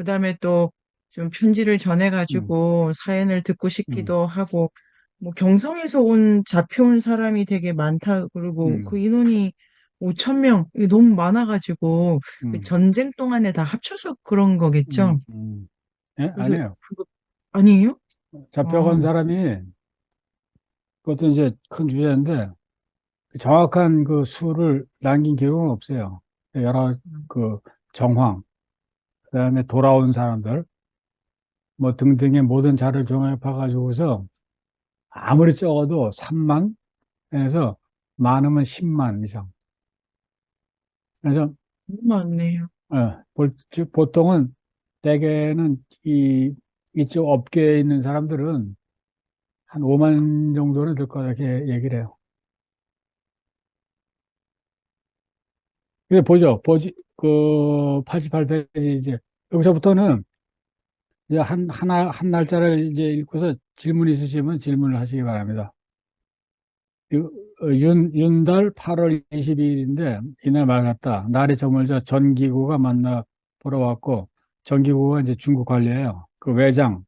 그다음에 또 좀 편지를 음, 전해가지고 사연을 듣고 음, 싶기도 하고, 뭐 경성에서 잡혀온 사람이 되게 많다 그러고 그 음, 인원이 5천 명, 이게 너무 많아가지고 그 음, 전쟁 동안에 다 합쳐서 그런 거겠죠. 음, 음. 예? 그래서 아니에요. 그거 아니에요? 아, 잡혀간 사람이, 그것도 이제 큰 주제인데, 정확한 그 수를 남긴 기록은 없어요. 여러 그 정황, 그다음에 돌아온 사람들, 뭐 등등의 모든 자료를 종합해가지고서 아무리 적어도 3만에서 많으면 10만 이상. 그래서 너무 많네요. 즉 보통은 대개는 이쪽 업계에 있는 사람들은 한 5만 정도는 될 거다 이렇게 얘기를 해요. 근데 보지 그 88페이지 이제 여기서부터는 이제 한 날짜를 이제 읽고서 질문 있으시면 질문을 하시기 바랍니다. 윤달 8월 22일인데 이날 맑았다. 날이 저물자 전기구가 만나 보러 왔고 전기구가 이제 중국 관리예요. 그 외장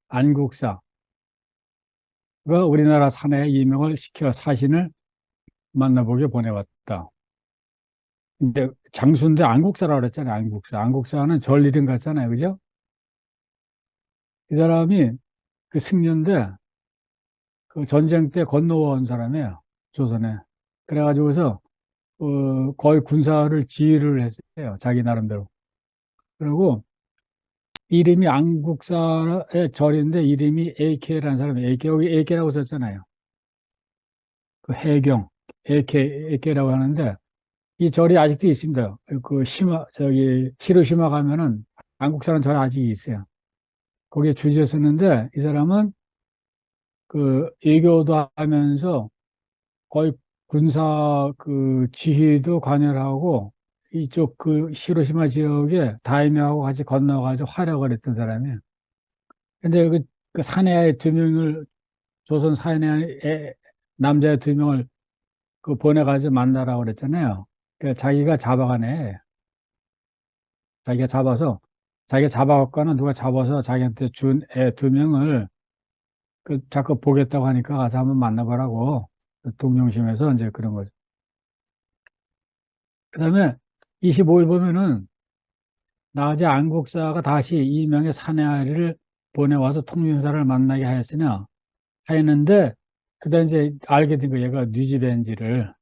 안국사가 우리나라 사내에 임명을 시켜 사신을 만나보게 보내왔다. 근데 장수인데 안국사라고 그랬잖아요. 안국사. 안국사는 절 이름 같잖아요. 그죠? 이 사람이 그 승려인데 그 전쟁 때 건너온 사람이에요. 조선에. 그래가지고서 거의 군사를 지휘를 했어요. 자기 나름대로. 그리고 이름이 안국사의 절인데 이름이 AK라는 사람이 AK, 여기 AK라고 썼잖아요. 그 해경, AK라고 하는데 이 절이 아직도 있습니다. 그 히로시마 가면은 안국사라는 절이 아직 있어요. 거기에 주지에 썼는데 이 사람은 그 외교도 하면서 거의 군사 그 지휘도 관여를 하고 이쪽 그 히로시마 지역에 다이묘하고 같이 건너가지고 활약을 했던 사람이에요. 근데 그 사내에 두 명을 조선 사내에 남자 두 명을 그 보내가지고 만나라고 그랬잖아요. 그 자기가 잡아가네. 자기가 잡아서 자기가 잡아갔거나 누가 잡아서 자기한테 준 애 두 명을 그 자꾸 보겠다고 하니까 가서 한번 만나보라고 동정심에서 이제 그런 거죠. 그다음에 25일 보면은 나중에 안국사가 다시 이명의 사내아리를 보내와서 통신사를 만나게 하였으나 하였는데 그다음 이제 알게 된 거 얘가 뉘지벤지를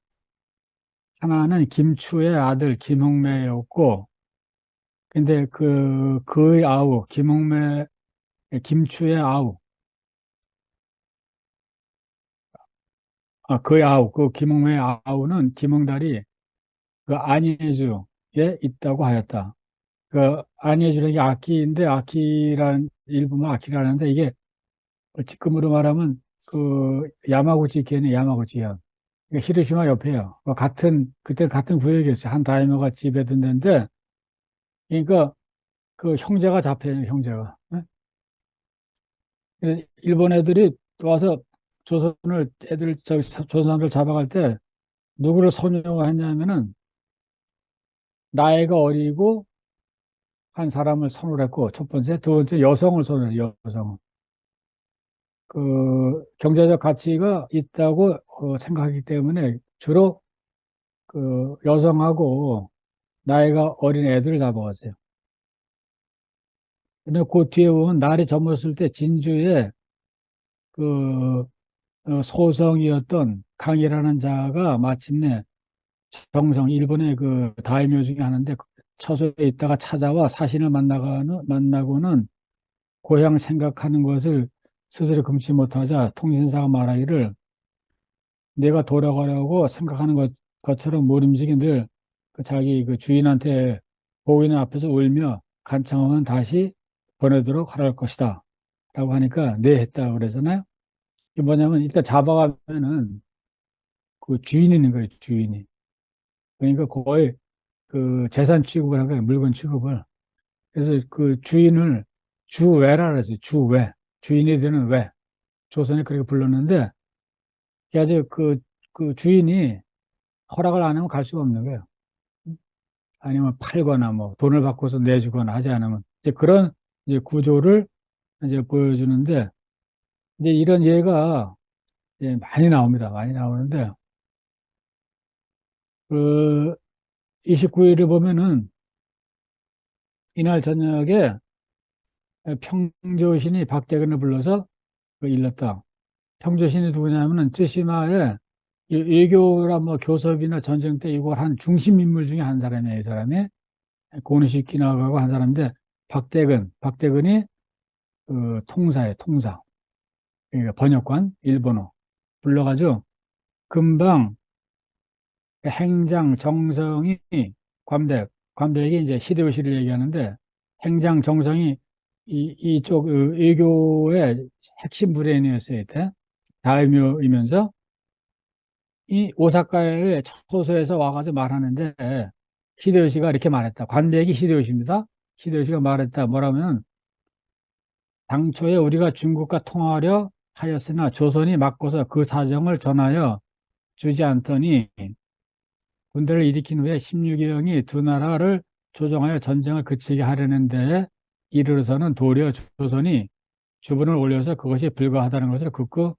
하나는 김추의 아들 김홍매였고 근데 그의 아우 김추의 아우 그의 아우 그 김홍매의 아우는 김홍달이 그 안희주에 있다고 하였다. 그 안희주라는 게 아키인데 아키란 일부만 아키라는데 이게 지금으로 말하면 그 야마구치県의 야마구치현. 그러니까 히로시마 옆에요. 그때 같은 구역이었어요. 한 다이모가 지배던 데인데, 그러니까 그 형제가 잡혀요, 형제가. 예? 그래서 일본 애들이 와서 조선 사람들 잡아갈 때 누구를 선용했냐면은 나이가 어리고 한 사람을 선호를 했고, 첫 번째, 두 번째 여성을 선호해요, 여성을. 그 경제적 가치가 있다고 생각하기 때문에 주로 그 여성하고 나이가 어린 애들을 잡아왔어요. 근데 그 뒤에 보면 날이 저물었을 때 진주에 그 소성이었던 강이라는 자가 마침내 일본의 그 다이묘 중에 하나인데 처소에 있다가 찾아와 사신을 만나고는 고향 생각하는 것을 스스로 금치 못하자 통신사가 말하기를 내가 돌아가려고 생각하는 것처럼 모름지기 늘그 자기 그 주인한테 보이는 앞에서 울며 간청하면 다시 보내도록 하랄 것이다. 라고 하니까 네 했다 그러잖아요. 이게 뭐냐면 일단 잡아가면은 그 주인이 있는 거예요, 주인이. 그러니까 거의 그 재산 취급을 한 거예요, 물건 취급을. 그래서 그 주인을 주외라 그랬어요, 주외. 주인이 되는 외. 조선이 그렇게 불렀는데, 이게 아주 그 주인이 허락을 안 하면 갈 수가 없는 거예요. 아니면 팔거나 뭐 돈을 받고서 내주거나 하지 않으면 이제 그런 이제 구조를 이제 보여주는데 이제 이런 예가 이제 많이 나옵니다. 많이 나오는데 그 29일을 보면은 이날 저녁에 평조신이 박대근을 불러서 그 일렀다. 평조신이 누구냐면은 쯔시마에 외교나 뭐 교섭이나 전쟁 때 이걸 한 중심 인물 중에 한 사람이에요. 이 사람이 고니시키나가고 한 사람인데 박대근이 그 통사예요. 통사. 그러니까 번역관 일본어 불러가지고 금방 행장 정성이 관백이 이제 히데요시를 얘기하는데 행장 정성이 이쪽 그 외교의 핵심 브레인이었어야 돼. 다이묘이면서 이 오사카의 초소에서 와가지고 말하는데 히데요시가 이렇게 말했다. 관백이 히데요시입니다. 히데요시가 말했다. 뭐라면 당초에 우리가 중국과 통화하려 하였으나 조선이 맞고서 그 사정을 전하여 주지 않더니 군대를 일으킨 후에 16위경이 두 나라를 조정하여 전쟁을 그치게 하려는 데에 이르러서는 도리어 조선이 주문을 올려서 그것이 불가하다는 것을 극구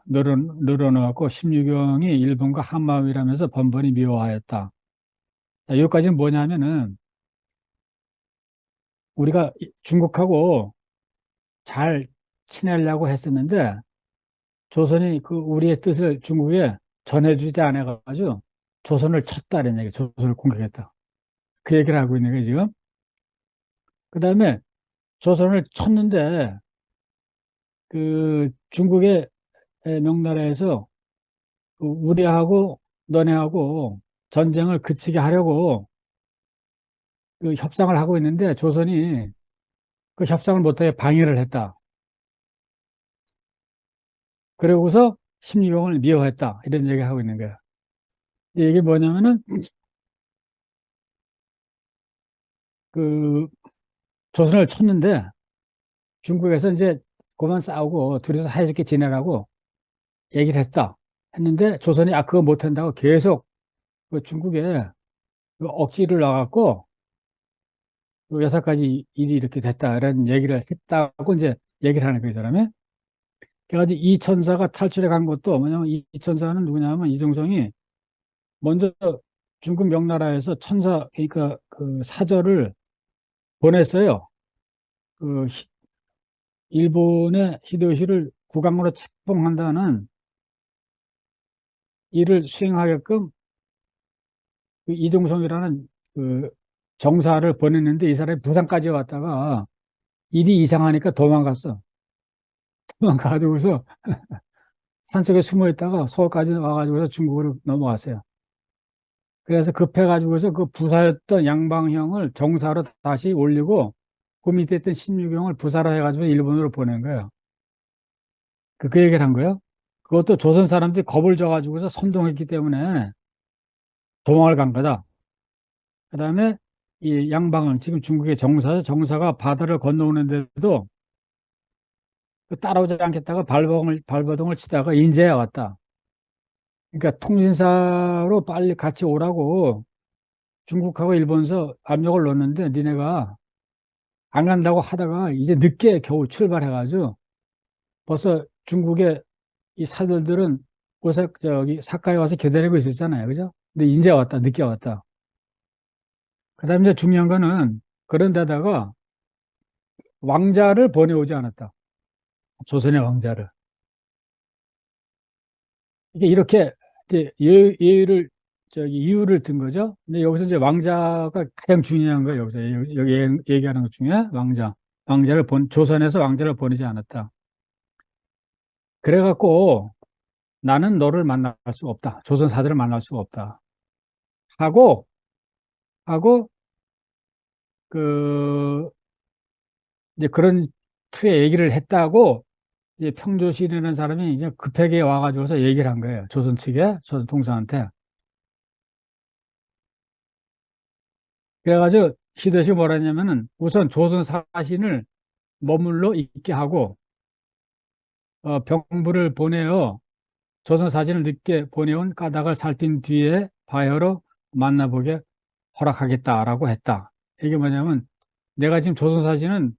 늘어놓았고 16위경이 일본과 한마음이라면서 번번이 미워하였다. 자, 여기까지는 뭐냐면은 우리가 중국하고 잘 지내려고 했었는데 조선이 그 우리의 뜻을 중국에 전해주지 않아가지고 조선을 쳤다는 얘기, 조선을 공격했다. 그 얘기를 하고 있는 거예요, 지금. 그 다음에 조선을 쳤는데 그 중국의 명나라에서 그 우리하고 너네하고 전쟁을 그치게 하려고 그 협상을 하고 있는데 조선이 그 협상을 못하게 방해를 했다. 그러고서 심리경을 미워했다. 이런 얘기를 하고 있는 거야. 이게 뭐냐면은 그 조선을 쳤는데 중국에서 이제 그만 싸우고 둘이서 사이좋게 지내라고 얘기를 했다. 했는데 조선이 그거 못한다고 계속 그 중국에 그 억지를 놔갖고 그 여섯 가지 일이 이렇게 됐다라는 얘기를 했다고 이제 얘기를 하는 거예요, 이 사람이. 그래가지고 이 천사가 탈출해 간 것도 뭐냐면 이 천사는 누구냐면 이종성이 먼저 중국 명나라에서 천사, 그러니까 그 사절을 보냈어요. 그 일본의 히데요시를 국왕으로 책봉한다는 일을 수행하게끔 그 이종성이라는 그 정사를 보냈는데 이 사람이 부산까지 왔다가 일이 이상하니까 도망갔어. 도망가가지고서 산속에 숨어 있다가 서울까지 와가지고서 중국으로 넘어갔어요. 그래서 급해가지고서 그 부사였던 양방형을 정사로 다시 올리고 그 밑에 있던 신유경을 부사로 해가지고 일본으로 보낸 거예요. 그 얘기를 한 거예요. 그것도 조선 사람들이 겁을 줘가지고서 선동했기 때문에 도망을 간 거다. 그 다음에 이 양방은 지금 중국의 정사가 바다를 건너오는데도 따라오지 않겠다가 발버둥을 치다가 인제에 왔다. 그러니까 통신사로 빨리 같이 오라고 중국하고 일본서 압력을 넣었는데 니네가 안 간다고 하다가 이제 늦게 겨우 출발해가지고 벌써 중국의 이 사들들은 저기 사카에 와서 기다리고 있었잖아요. 그죠? 근데 인제 왔다. 늦게 왔다. 그 다음에 이제 중요한 거는 그런 데다가 왕자를 보내오지 않았다. 조선의 왕자를. 이게 이렇게 이제 예의를 저기 이유를 든 거죠. 근데 여기서 이제 왕자가 가장 중요한 거예요. 여기 얘기하는 것 중에 조선에서 왕자를 보내지 않았다. 그래갖고 나는 너를 만날 수가 없다. 조선 사들을 만날 수가 없다. 하고 하고 그 이제 그런 투의 얘기를 했다고 이제 평조실이라는 사람이 이제 급하게 와가지고서 얘기를 한 거예요. 조선 측에 조선 통상한테. 그래가지고 시대시 뭐라 했냐면은 우선 조선 사신을 머물러 있게 하고 병부를 보내어 조선 사진을 늦게 보내온 까닭을 살핀 뒤에 바야흐로 만나보게 허락하겠다라고 했다. 이게 뭐냐면 내가 지금 조선사신은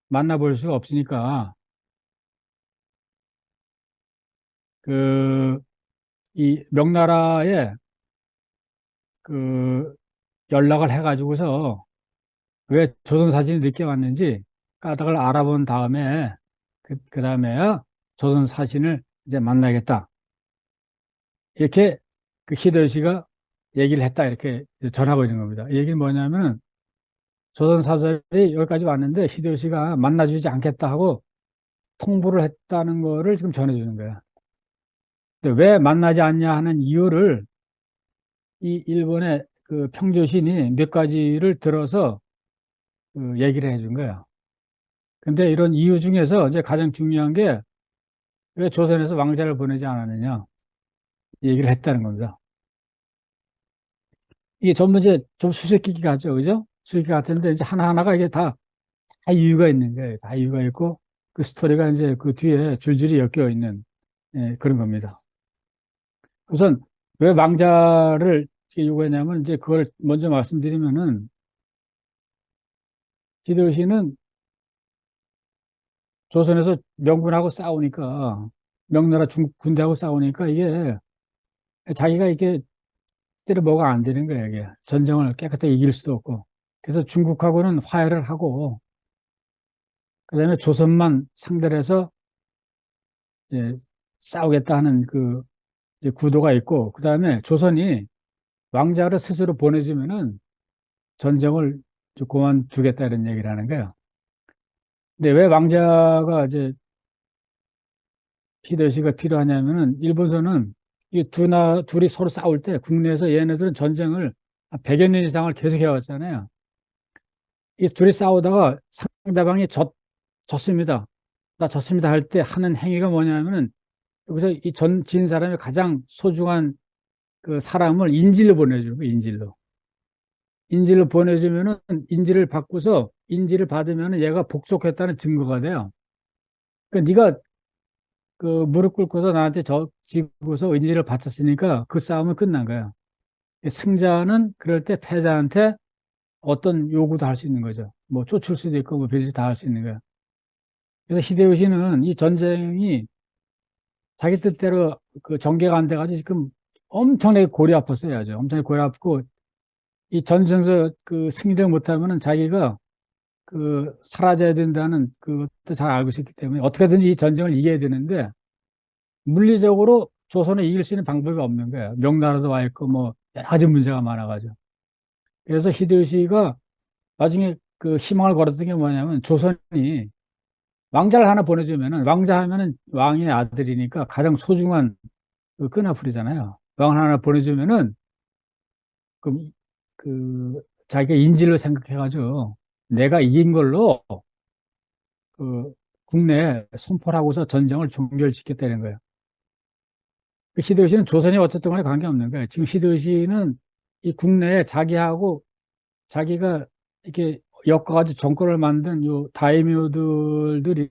만나볼 수가 없으니까 그 이 명나라에 그 연락을 해가지고서 왜 조선사진이 늦게 왔는지 까닭을 알아본 다음에 그 다음에 조선사신을 이제 만나겠다. 이렇게 그 히데요시가 얘기를 했다. 이렇게 전하고 있는 겁니다. 이 얘기는 뭐냐면 조선사설이 여기까지 왔는데 히데요시가 만나주지 않겠다 하고 통보를 했다는 거를 지금 전해주는 거야. 근데 왜 만나지 않냐 하는 이유를 이 일본의 그 평조신이 몇 가지를 들어서 그 얘기를 해준 거야. 근데 이런 이유 중에서 이제 가장 중요한 게 왜 조선에서 왕자를 보내지 않았느냐 얘기를 했다는 겁니다. 이게 전부 이제 좀 수수께끼 같죠, 그죠? 수수께끼 같은데 이제 하나하나가 이게 다 이유가 있는 거예요. 다 이유가 있고 그 스토리가 이제 그 뒤에 줄줄이 엮여 있는 그런 겁니다. 우선 왜 왕자를 요구했냐면 이제 그걸 먼저 말씀드리면은 히데요시는 조선에서 명군하고 싸우니까 명나라 중국 군대하고 싸우니까 이게 자기가 이게 때려 뭐가 안 되는 거예요. 이게 전쟁을 깨끗하게 이길 수도 없고 그래서 중국하고는 화해를 하고 그다음에 조선만 상대로 해서 이제 싸우겠다 하는 그 이제 구도가 있고 그다음에 조선이 왕자를 스스로 보내주면은 전쟁을 좀 그만두겠다 이런 얘기를 하는 거예요. 근데 왜 왕자가 이제 히데요시가 필요하냐면은 일본서는 이 둘이 서로 싸울 때 국내에서 얘네들은 전쟁을 100여 년 이상을 계속 해왔잖아요. 이 둘이 싸우다가 상대방이 졌습니다. 나 졌습니다 할 때 하는 행위가 뭐냐면은 여기서 이 진 사람이 가장 소중한 그 사람을 인질로 보내주는 거예요, 인질로. 인질로 보내주면은 인질을 받고서 인질을 받으면은 얘가 복속했다는 증거가 돼요. 그러니까 네가 그 무릎 꿇고서 나한테 지고서 인질을 바쳤으니까 그 싸움은 끝난 거야. 승자는 그럴 때 패자한테 어떤 요구도 할 수 있는 거죠. 뭐 쫓을 수도 있고 뭐 별짓 다 할 수 있는 거야. 그래서 히데요시는 이 전쟁이 자기 뜻대로 그 전개가 안 돼가지고 지금 엄청나게 골이 아팠어요. 아주 엄청나게 골이 아프고 이 전쟁에서 그 승리를 못하면은 자기가 그 사라져야 된다는 그것도 잘 알고 있었기 때문에 어떻게든지 이 전쟁을 이겨야 되는데 물리적으로 조선을 이길 수 있는 방법이 없는 거예요. 명나라도 와 있고 뭐 여러 가지 문제가 많아가지고. 그래서 히데요시가 나중에 그 희망을 걸었던 게 뭐냐면 조선이 왕자를 하나 보내주면은 왕자 하면은 왕의 아들이니까 가장 소중한 그 끈아풀이잖아요. 왕을 하나 보내주면은 그럼 자기가 인질로 생각해가지고 내가 이긴 걸로 그 국내에 선포를 하고서 전쟁을 종결시켰다는 거예요. 그 히데요시는 조선이 어쨌든 간에 관계없는 거예요. 지금 히데요시는 이 국내에 자기하고 자기가 이렇게 엮어가지고 정권을 만든 요 다이묘들이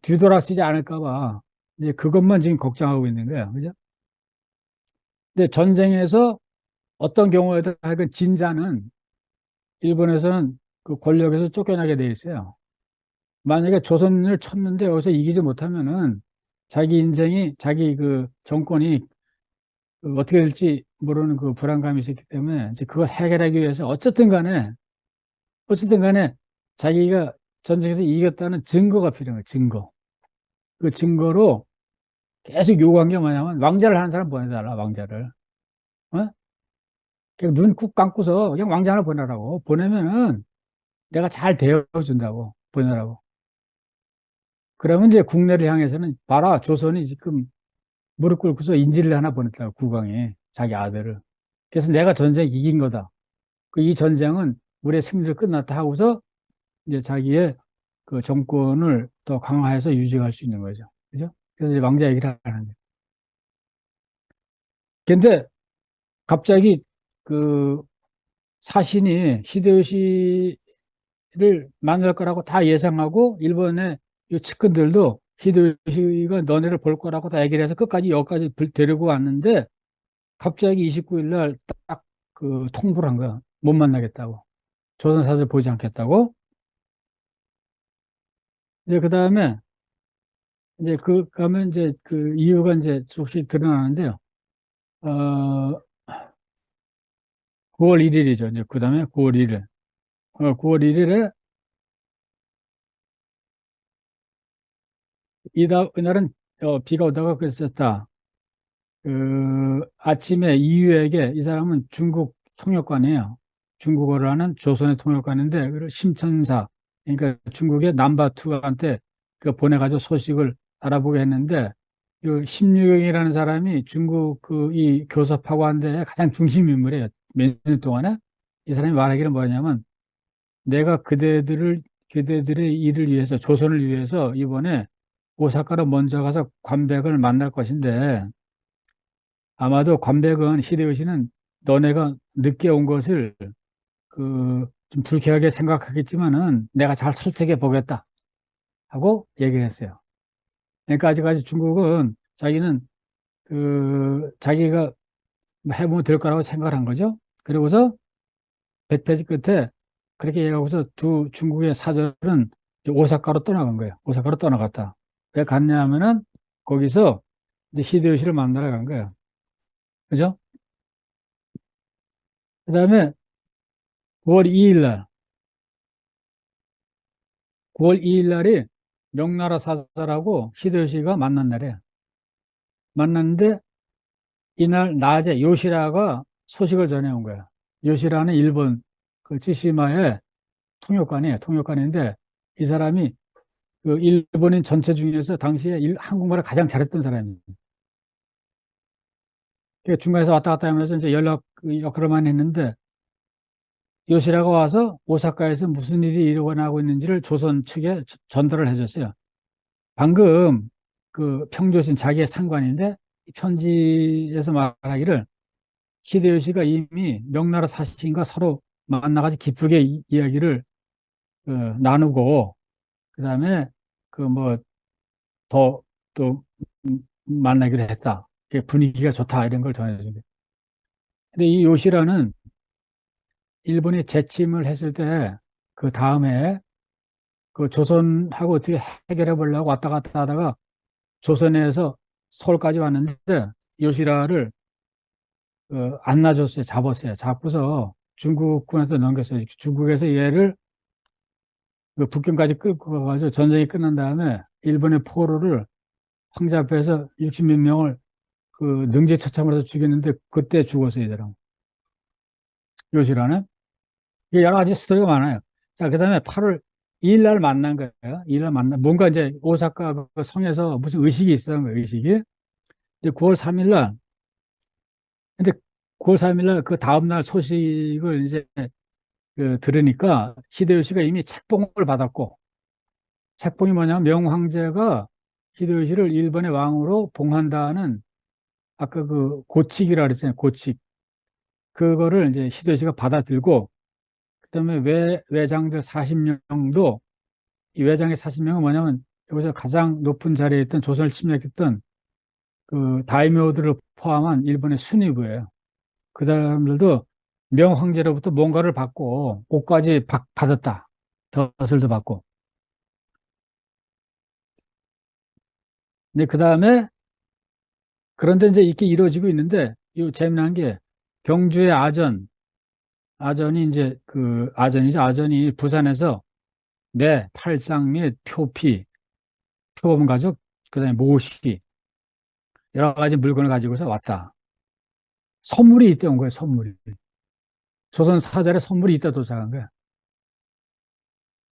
뒤돌아서지 않을까 봐 이제 그것만 지금 걱정하고 있는 거예요. 그죠? 근데 전쟁에서 어떤 경우에도 하여간 진자는 일본에서는 그 권력에서 쫓겨나게 돼 있어요. 만약에 조선을 쳤는데 여기서 이기지 못하면은 자기 인생이 자기 그 정권이 그 어떻게 될지 모르는 그 불안감이 있었기 때문에 이제 그걸 해결하기 위해서 어쨌든 간에 자기가 전쟁에서 이겼다는 증거가 필요한 거예요. 증거. 그 증거로 계속 요구한 게 뭐냐면 왕자를 하는 사람 보내달라. 왕자를. 어? 그냥 눈 꾹 감고서 그냥 왕자 하나 보내라고. 보내면은 내가 잘 대해준다고. 보내라고. 그러면 이제 국내를 향해서는 봐라. 조선이 지금 무릎 꿇고서 인질을 하나 보냈다고. 국왕이. 자기 아들을. 그래서 내가 전쟁 이긴 거다. 이 전쟁은 우리의 승리를 끝났다 하고서 이제 자기의 그 정권을 더 강화해서 유지할 수 있는 거죠. 그죠? 그래서 이제 왕자 얘기를 하는 거예요. 근데 갑자기 그 사신이 히데요시를 만날 거라고 다 예상하고 일본의 이 측근들도 히데요시가 너네를 볼 거라고 다 얘기를 해서 끝까지 여기까지 데리고 왔는데 갑자기 29일 날 딱 그 통보를 한 거야. 못 만나겠다고. 조선사실 보지 않겠다고. 이제 그 다음에 이제 그 가면 이제 그 이유가 이제 조금씩 드러나는데요. 어, 9월 1일이죠. 이제 그 다음에 9월 1일. 9월 1일에 이날은 비가 오다가 그랬었다. 아침에 이유에게 이 사람은 중국 통역관이에요. 중국어를 하는 조선의 통역관인데 그 심천사 그러니까 중국의 남바투한테 그 보내가지고 소식을 알아보게 했는데 그 심유경이라는 사람이 중국 그 이 교섭하고한데 가장 중심 인물이에요. 몇 년 동안에 이 사람이 말하기를 뭐냐면 내가 그대들의 일을 위해서 조선을 위해서 이번에 오사카로 먼저 가서 관백을 만날 것인데 아마도 관백은 히데요시는 너네가 늦게 온 것을 좀 불쾌하게 생각하겠지만은 내가 잘 설득해 보겠다 하고 얘기를 했어요. 그러니까 아직까지 중국은 자기는 자기가 해보면 될 거라고 생각을 한 거죠. 그리고서 100페이지 끝에 그렇게 얘기하고서 두 중국의 사절은 오사카로 떠나간 거예요. 오사카로 떠나갔다. 왜 갔냐 하면은 거기서 이제 히데요시를 만나러 간 거예요. 그죠? 그 다음에 9월 2일 날, 9월 2일 날이 명나라 사절하고 히데요시가 만난 날이에요. 만났는데 이날 낮에 요시라가 소식을 전해온 거예요. 요시라는 일본 그 츠시마의 통역관이에요. 통역관인데 이 사람이 그 일본인 전체 중에서 당시에 한국말을 가장 잘했던 사람이에요. 그러니까 중간에서 왔다 갔다 하면서 이제 연락 그 역할을 많이 했는데 요시라가 와서 오사카에서 무슨 일이 일어나고 있는지를 조선 측에 전달을 해줬어요. 방금 그 평조신 자기의 상관인데 편지에서 말하기를 히데요시가 이미 명나라 사신과 서로 만나가지고 기쁘게 이야기를 나누고 그다음에 그 뭐 더 또 만나기로 했다. 분위기가 좋다 이런 걸 전해준 거예요. 근데 이 요시라는 일본이 재침을 했을 때 그 다음에 그 조선하고 어떻게 해결해 보려고 왔다 갔다 하다가 조선에서 서울까지 왔는데 요시라를 안 놔줬어요. 잡았어요. 잡고서 중국군한테 넘겼어요. 중국에서 얘를 그 북경까지 끌고 가서 전쟁이 끝난 다음에 일본의 포로를 황제 앞에서 60몇 명을 그 능지처참을 해서 죽였는데 그때 죽었어요. 이 사람. 요시라는. 여러 가지 스토리가 많아요. 자, 그 다음에 8월 2일 날 만난 거예요. 2일 날 만나. 뭔가 이제 오사카 그 성에서 무슨 의식이 있었던 거예요. 의식이. 이제 9월 3일 날. 근데 9월 3일 날 그 다음날 소식을 이제 들으니까 히데요시가 이미 책봉을 받았고 책봉이 뭐냐면 명황제가 히데요시를 일본의 왕으로 봉한다는 아까 그 고칙이라 그랬잖아요. 고칙. 그거를 이제 히데요시가 받아들고 그다음에 외장들 40명도 이 외장의 40명은 뭐냐면 여기서 가장 높은 자리에 있던 조선을 침략했던 그 다이묘들을 포함한 일본의 순위부예요. 그 사람들도 명황제로부터 뭔가를 받고 옷까지 받았다. 벼슬도 받고. 근데 그 다음에 그런데 이제 이렇게 이루어지고 있는데 이 재미난 게 경주의 아전이 이제 그 아전이죠. 아전이 부산에서 매, 팔상 및 표피, 표범 가죽, 그다음에 모시 여러 가지 물건을 가지고서 왔다. 선물이 이때 온 거예요. 선물이. 조선 사절에 선물이 있다 도착한 거야.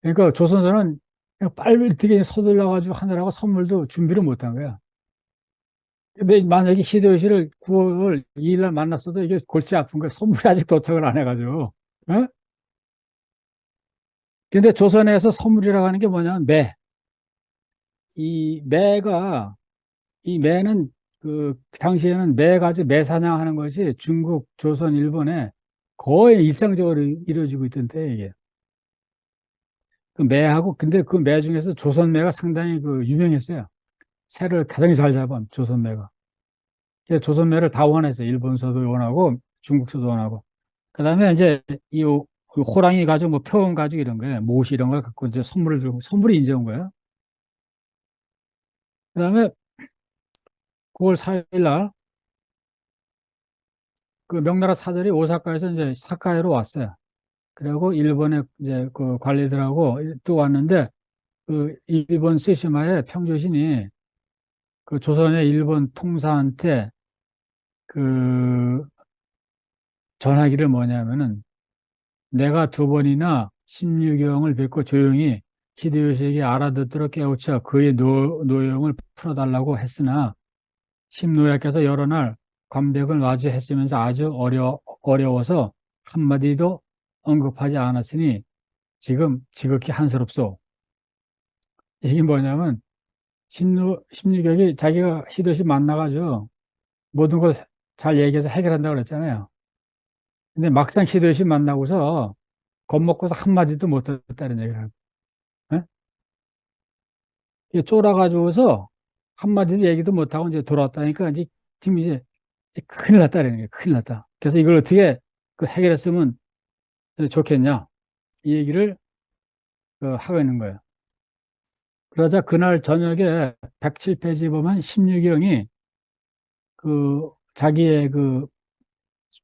그러니까 조선사는 그냥 빨리 어떻게 서둘러가지고 하느라고 선물도 준비를 못한 거야. 근데 만약에 히데요시를 9월 2일 날 만났어도 이게 골치 아픈 거야. 선물이 아직 도착을 안 해가지고. 어? 근데 조선에서 선물이라고 하는 게 뭐냐면 매. 이 매가, 이 매는 그 당시에는 매 가지고 매 사냥하는 것이 중국, 조선, 일본에 거의 일상적으로 이루어지고 있던 때 이게. 그 매하고 근데 그 매 중에서 조선 매가 상당히 그 유명했어요. 새를 가장 잘 잡은 조선 매가. 그래서 조선 매를 다 원했어요. 일본서도 원하고 중국서도 원하고. 그다음에 이제 그 호랑이 가죽, 뭐 표범 가죽 이런 거에 못이 이런 걸 갖고 이제 선물을 들고 선물이 이제 온 거예요. 그다음에 9월 4일 날 그 명나라 사절이 오사카에서 이제 사카이로 왔어요. 그리고 일본의 이제 그 관리들하고 또 왔는데 그 일본 쓰시마의 평조신이 그 조선의 일본 통사한테 그 전하기를 뭐냐면은 내가 두 번이나 십류경을 뵙고 조용히 히데요시에게 알아듣도록 깨우쳐 그의 노용을 풀어달라고 했으나 심노야께서 여러 날 관백을 마주했으면서 아주 어려워서 한마디도 언급하지 않았으니 지금 지극히 한스럽소. 이게 뭐냐면 심리격이 자기가 히데요시 만나가지고 모든 걸 잘 얘기해서 해결한다고 그랬잖아요. 근데 막상 히데요시 만나고서 겁먹고서 한마디도 못했다는 얘기를 하고. 예? 이게 쫄아가지고서 한마디도 얘기도 못하고 이제 돌아왔다니까 이제 지금 이제 큰일 났다는 거예요. 큰일 났다. 그래서 이걸 어떻게 그 해결했으면 좋겠냐. 이 얘기를 하고 있는 거예요. 그러자 그날 저녁에 107페이지 보면 심유경이 그 자기의 그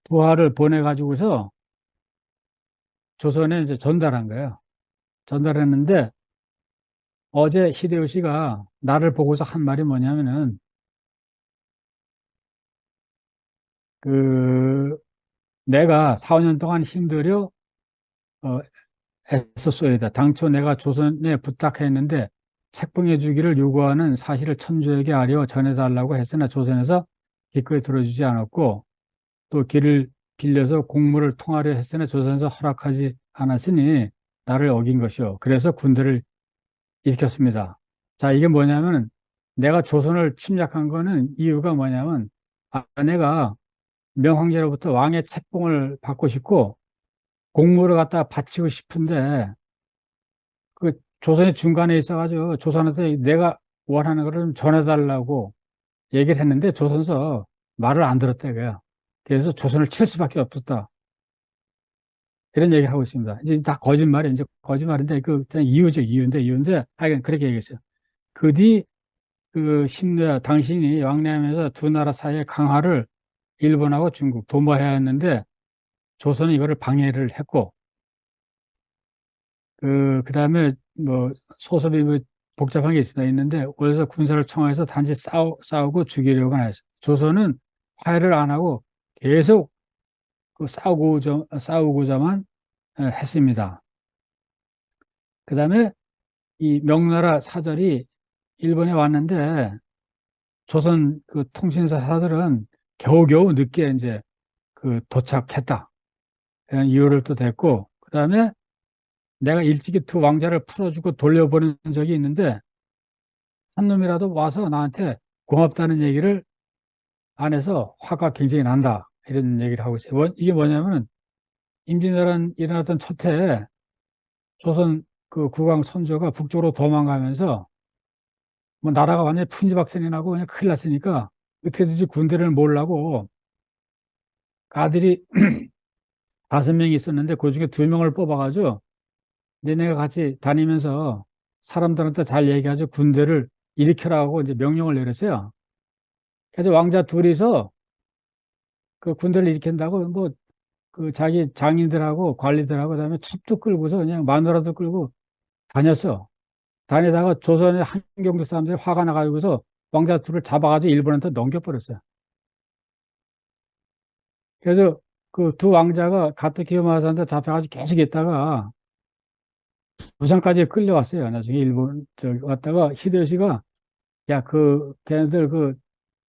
부하를 보내가지고서 조선에 이제 전달한 거예요. 전달했는데 어제 히데요시가 나를 보고서 한 말이 뭐냐면은 그 내가 4, 5년 동안 힘들여 어, 애썼소이다. 당초 내가 조선에 부탁했는데 책봉해 주기를 요구하는 사실을 천주에게 아려 전해달라고 했으나 조선에서 기꺼이 들어주지 않았고 또 길을 빌려서 공무를 통하려 했으나 조선에서 허락하지 않았으니 나를 어긴 것이요. 그래서 군대를 일으켰습니다. 자, 이게 뭐냐면 내가 조선을 침략한 거는 이유가 뭐냐면 아내가 명황제로부터 왕의 책봉을 받고 싶고 공무를 갖다 바치고 싶은데 그 조선의 중간에 있어가지고 조선한테 내가 원하는 거를 좀 전해달라고 얘기를 했는데 조선에서 말을 안 들었다 이거야. 그래서 조선을 칠 수밖에 없었다. 이런 얘기를 하고 있습니다. 이제 다 거짓말이 이제 거짓말인데 그 그냥 이유인데 하여간 그렇게 얘기했어요. 그 뒤 그 신노야 당신이 왕래하면서 두 나라 사이의 강화를 일본하고 중국 도모해야 했는데 조선은 이거를 방해를 했고 그다음에 뭐 소설이 뭐 복잡한 게 있는데 그래서 군사를 청해서 단지 싸우고 죽이려고만 했어요. 조선은 화해를 안 하고 계속 그 싸우고자만 했습니다. 그다음에 이 명나라 사절이 일본에 왔는데 조선 그 통신사들은 겨우겨우 늦게 이제 그 도착했다. 이런 이유를 또 댔고 그다음에 내가 일찍이 두 왕자를 풀어주고 돌려보낸 적이 있는데 한 놈이라도 와서 나한테 고맙다는 얘기를 안 해서 화가 굉장히 난다. 이런 얘기를 하고 있어요. 이게 뭐냐면은 임진왜란 일어났던 첫 해에 조선 그 국왕 선조가 북쪽으로 도망가면서 뭐 나라가 완전히 풍지박산이 나고 그냥 큰일 났으니까 어떻게 든지 군대를 모으려고 아들이 5명이 있었는데 그중에 2명을 뽑아가지고 너네가 같이 다니면서 사람들한테 잘 얘기하죠. 군대를 일으켜라고 이제 명령을 내렸어요. 그래서 왕자 둘이서 그 군대를 일으킨다고 뭐 그 자기 장인들하고 관리들하고 그다음에 첩도 끌고서 그냥 마누라도 끌고 다녔어. 다니다가 조선의 한경도 사람들이 화가 나가지고서 왕자 둘을 잡아가지고 일본한테 넘겨버렸어요. 그래서 그 두 왕자가 가토키요마사한테 잡혀가지고 계속 있다가 부산까지 끌려왔어요. 나중에 일본 저기 왔다가 히데요시가 야 그 걔네들 그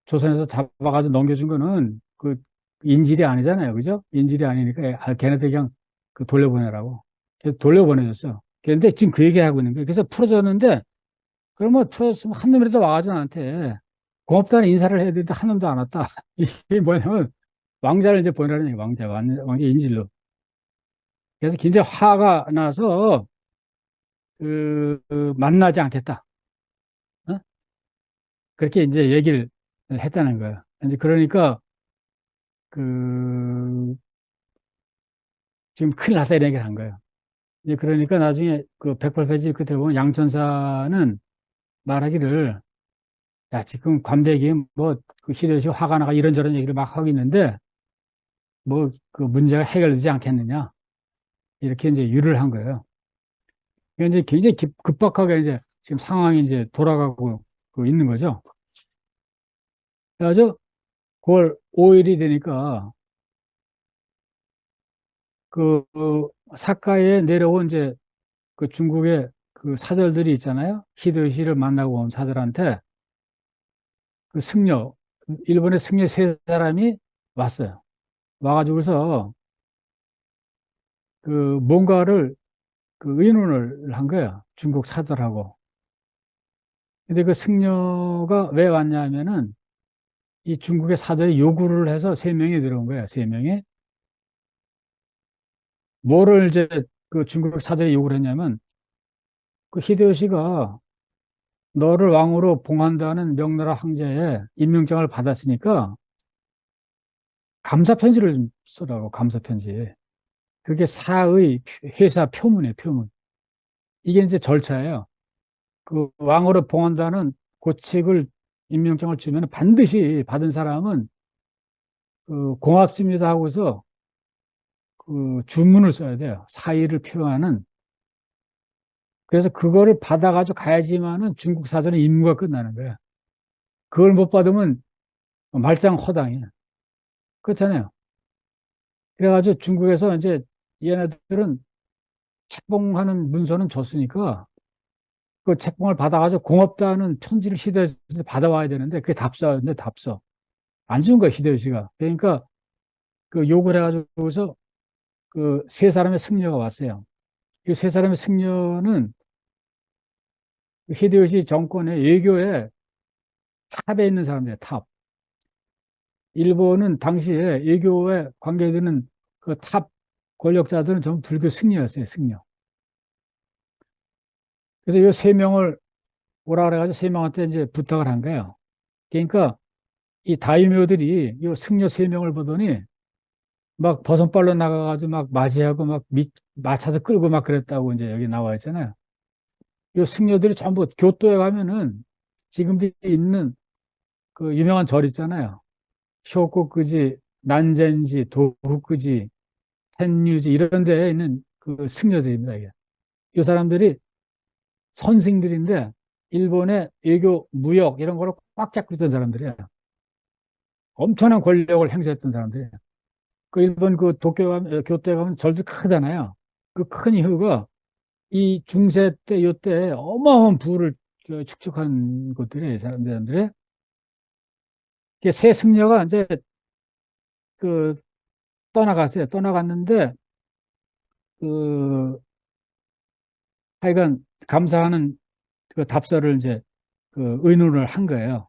조선에서 잡아가지고 넘겨준 거는 그 인질이 아니잖아요. 그죠? 인질이 아니니까 걔네들 그냥 그 돌려보내라고. 그래서 돌려보내줬어. 그런데 지금 그 얘기하고 있는 거예요. 그래서 풀어줬는데 그러면 풀어줬으면 한 놈이라도 와가지고 나한테 고맙다는 인사를 해야 되는데 한 놈도 안 왔다. 이게 뭐냐면 왕자를 이제 보내라는 얘기예요. 왕자 인질로. 그래서 굉장히 화가 나서 만나지 않겠다. 어? 그렇게 이제 얘기를 했다는 거예요. 이제 그러니까 그 지금 큰일 났다 이런 얘기를 한 거예요. 이제 그러니까 나중에 그 108페이지 끝에 보면 양천사는 말하기를 야, 지금 관백이 뭐, 그 히데요시 화가 나가 이런저런 얘기를 막 하고 있는데, 뭐, 그 문제가 해결되지 않겠느냐. 이렇게 이제 유를 한 거예요. 그러니까 이제 굉장히 급박하게 이제 지금 상황이 이제 돌아가고 그 있는 거죠. 그래가지고 9월 5일이 되니까 그 사카에 내려온 이제 그 중국의 그 사절들이 있잖아요. 히데요시를 만나고 온 사절한테 그 승려, 일본의 승려 세 사람이 왔어요. 와가지고서 그 뭔가를 그 의논을 한 거야. 중국 사절하고. 근데 그 승려가 왜 왔냐면은 이 중국의 사절이 요구를 해서 세 명이 들어온 거야. 세 명이. 뭐를 이제 그 중국 사절이 요구를 했냐면 그 히데요시가 너를 왕으로 봉한다는 명나라 황제의 임명장을 받았으니까 감사 편지를 좀 써라고. 감사 편지. 그게 사의 회사 표문이에요. 표문. 이게 이제 절차예요. 그 왕으로 봉한다는 고책을 임명장을 주면 반드시 받은 사람은 그 고맙습니다 하고서 그 주문을 써야 돼요. 사의를 표하는. 그래서 그거를 받아가지고 가야지만은 중국 사전의 임무가 끝나는 거예요. 그걸 못 받으면 말짱 허당이에요. 그렇잖아요. 그래가지고 중국에서 이제 얘네들은 책봉하는 문서는 줬으니까 그 책봉을 받아가지고 고맙다는 편지를 시대에서 받아와야 되는데 그게 답서인데 답서. 안 준 거야, 히데요시가. 그러니까 그 욕을 해가지고서 그 세 사람의 승려가 왔어요. 이 세 사람의 승려는 히데요시 정권의 외교에 탑에 있는 사람들이에요, 탑. 일본은 당시에 외교에 관계되는 그 탑 권력자들은 전부 불교 승려였어요, 승려. 그래서 이 세 명을 오라 그래가지고 세 명한테 이제 부탁을 한 거예요. 그러니까 이 다이묘들이 이 승려 세 명을 보더니 막 버선발로 나가가지고 막 맞이하고 막 마차도 끌고 막 그랬다고 이제 여기 나와 있잖아요. 이 승려들이 전부 교토에 가면은 지금도 있는 그 유명한 절 있잖아요. 쇼코쿠지, 난젠지, 도후쿠지, 텐류지 이런 데에 있는 그 승려들입니다. 이게. 이 사람들이 선생들인데 일본의 외교, 무역 이런 거를 꽉 잡고 있던 사람들이에요. 엄청난 권력을 행사했던 사람들이에요. 그 일본 그 도쿄 가면, 교토에 가면 절도 크잖아요. 그 큰 이유가 이 중세 때, 요때 어마어마한 부를 그 축적한 곳들이에요, 이 사람들이. 새 승려가 이제 그 떠나갔어요. 떠나갔는데, 그 하여간 감사하는 그 답서를 이제 그 의논을 한 거예요.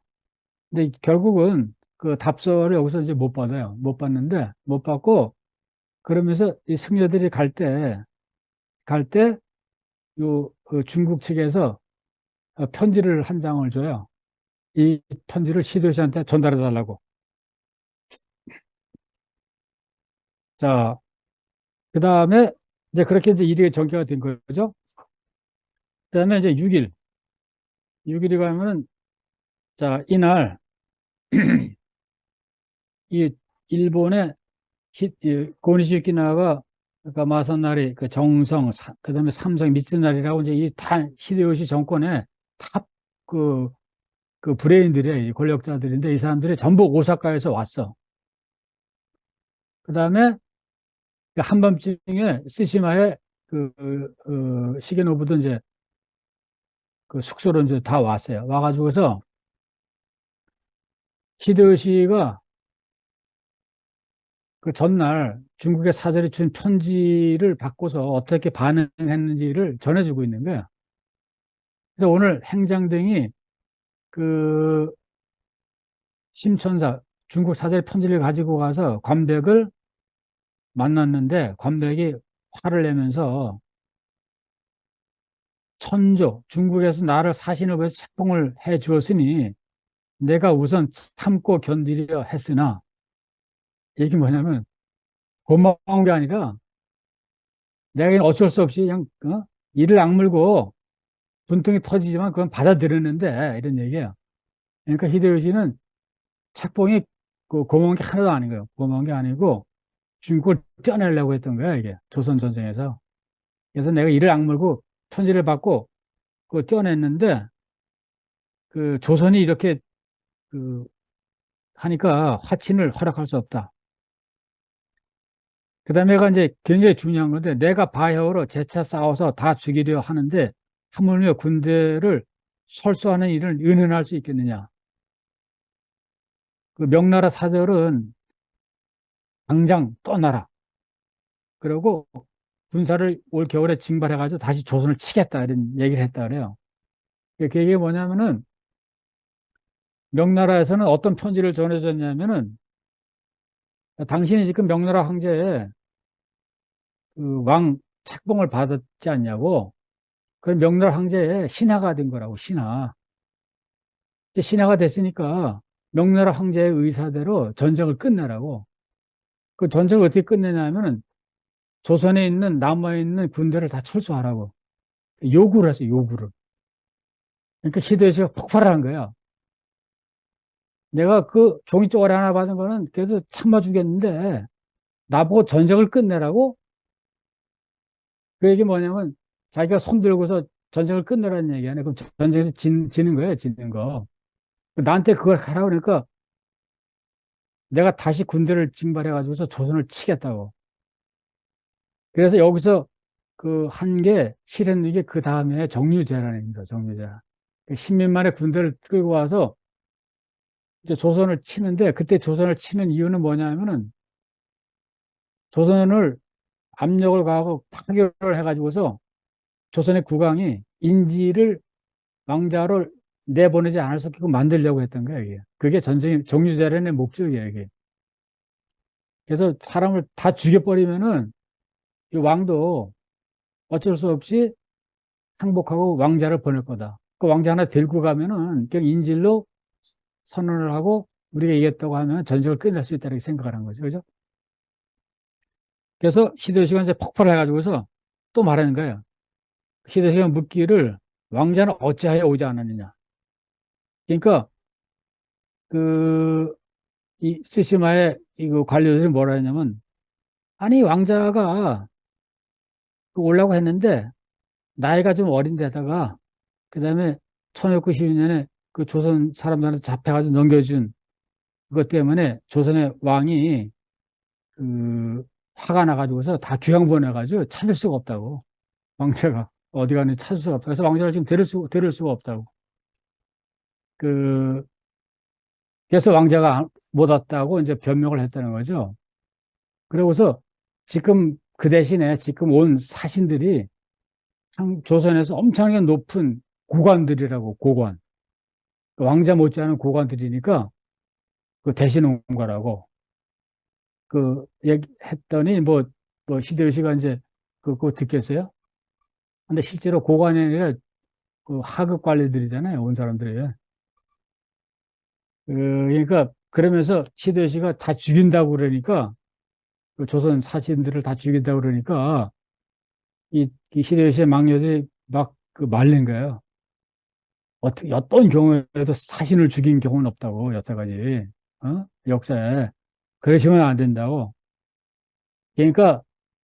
근데 결국은 그 답서를 여기서 이제 못 받아요. 못 받는데, 못 받고, 그러면서 이 승려들이 갈 때, 그 중국 측에서 편지를 한 장을 줘요. 이 편지를 시도시한테 전달해 달라고. 자, 그 다음에 이제 그렇게 이제 일이 전개가 된 거죠. 그 다음에 이제 6일. 6일이 가면은, 자, 이날, 이 일본의 고니시 유키나가 그러니까 마사나리, 그 정성, 그 다음에 삼성, 미츠나리라고 이제 이 다 히데요시 정권의 탑 그 브레인들이 권력자들인데 이 사람들이 전부 오사카에서 왔어. 그 다음에 한밤중에 스시마에 시게노부도 이제 그 숙소로 이제 다 왔어요. 와가지고서 히데요시가 그 전날 중국의 사절이 준 편지를 받고서 어떻게 반응했는지를 전해주고 있는 거야. 그래서 오늘 행장등이 그 심천사 중국 사절의 편지를 가지고 가서 관백을 만났는데 관백이 화를 내면서 천조 중국에서 나를 사신을 위해서 책봉을 해 주었으니 내가 우선 참고 견디려 했으나 이게 뭐냐면 고마운 게 아니라 내가 그냥 어쩔 수 없이 그냥, 이를 악물고 분통이 터지지만 그건 받아들였는데, 이런 얘기예요. 그러니까 히데요시는 책봉이 그 고마운 게 하나도 아닌 거예요. 고마운 게 아니고 중국을 떼어내려고 했던 거야, 이게. 조선 전쟁에서. 그래서 내가 이를 악물고 편지를 받고 그거 떼어냈는데 그 조선이 이렇게 그 하니까 화친을 허락할 수 없다. 그 다음에가 이제 굉장히 중요한 건데 내가 바야흐로 재차 싸워서 다 죽이려 하는데 하물며 군대를 설수하는 일을 은연할 수 있겠느냐. 그 명나라 사절은 당장 떠나라. 그리고 군사를 올 겨울에 징발해가지고 다시 조선을 치겠다 이런 얘기를 했다 그래요. 그게 뭐냐면은 명나라에서는 어떤 편지를 전해줬냐면은 당신이 지금 명나라 황제의 그 왕 책봉을 받았지 않냐고. 그럼 명나라 황제의 신하가 된 거라고, 신하. 이제 신하가 됐으니까 명나라 황제의 의사대로 전쟁을 끝내라고. 그 전쟁을 어떻게 끝내냐면은 조선에 있는 남아있는 군대를 다 철수하라고 요구를 했어요, 요구를. 그러니까 히데요시가 폭발한 거야. 내가 그 종이 쪼가리 하나 받은 거는 그래도 참아주겠는데 나보고 전쟁을 끝내라고? 그 얘기 뭐냐면 자기가 손 들고서 전쟁을 끝내라는 얘기 아니야. 그럼 전쟁에서 지는 거예요, 지는 거. 나한테 그걸 하라고 그러니까 내가 다시 군대를 징발해가지고서 조선을 치겠다고. 그래서 여기서 그 한 게 실현된 게 그 다음에 정유재란입니다, 정유재란. 신민만의 군대를 끌고 와서 이제 조선을 치는데 그때 조선을 치는 이유는 뭐냐면은 조선을 압력을 가하고 파괴를 해가지고서 조선의 국왕이 인지를 왕자를 내보내지 않을 수 있게끔 만들려고 했던 거예요, 이게. 그게 전쟁, 정유재란의 목적이에요, 이게. 그래서 사람을 다 죽여버리면은 이 왕도 어쩔 수 없이 항복하고 왕자를 보낼 거다. 그 왕자 하나 들고 가면은 그냥 인질로 선언을 하고 우리가 이겼다고 하면 전쟁을 끝낼 수 있다고 생각을 한 거죠. 그죠? 그래서 히데요시가 이제 폭발해가지고서 또 말하는 거예요. 히데요시가 묻기를 왕자는 어찌하여 오지 않았느냐. 그러니까 그 이 스시마의 이거 관료들이 뭐라 했냐면 아니 왕자가 그 오려고 했는데 나이가 좀 어린 데다가 그다음에 1692년에 그 조선 사람들한테 잡혀가지고 넘겨준 그것 때문에 조선의 왕이 그 화가 나가지고서 다 귀양 보내가지고 찾을 수가 없다고. 왕자가 어디 가는지 찾을 수가 없다. 그래서 왕자를 지금 데릴 수가 없다고. 그 그래서 왕자가 못 왔다고 이제 변명을 했다는 거죠. 그러고서 지금 그 대신에 지금 온 사신들이 조선에서 엄청나게 높은 고관들이라고, 고관. 왕자 못지않은 고관들이니까 그 대신 온 거라고. 그 얘기했더니 뭐 히데요시가 이제 그거 듣겠어요? 근데 실제로 고관이 아니라 그 하급 관리들이잖아요. 온 사람들이. 그러니까 그러면서 히데요시가 다 죽인다고 그러니까 그 조선 사신들을 다 죽인다고 그러니까 이 히데요시의 막녀들이 막 그 말린 거예요. 어떤 경우에도 사신을 죽인 경우는 없다고, 여태까지. 역사에. 그러시면 안 된다고. 그러니까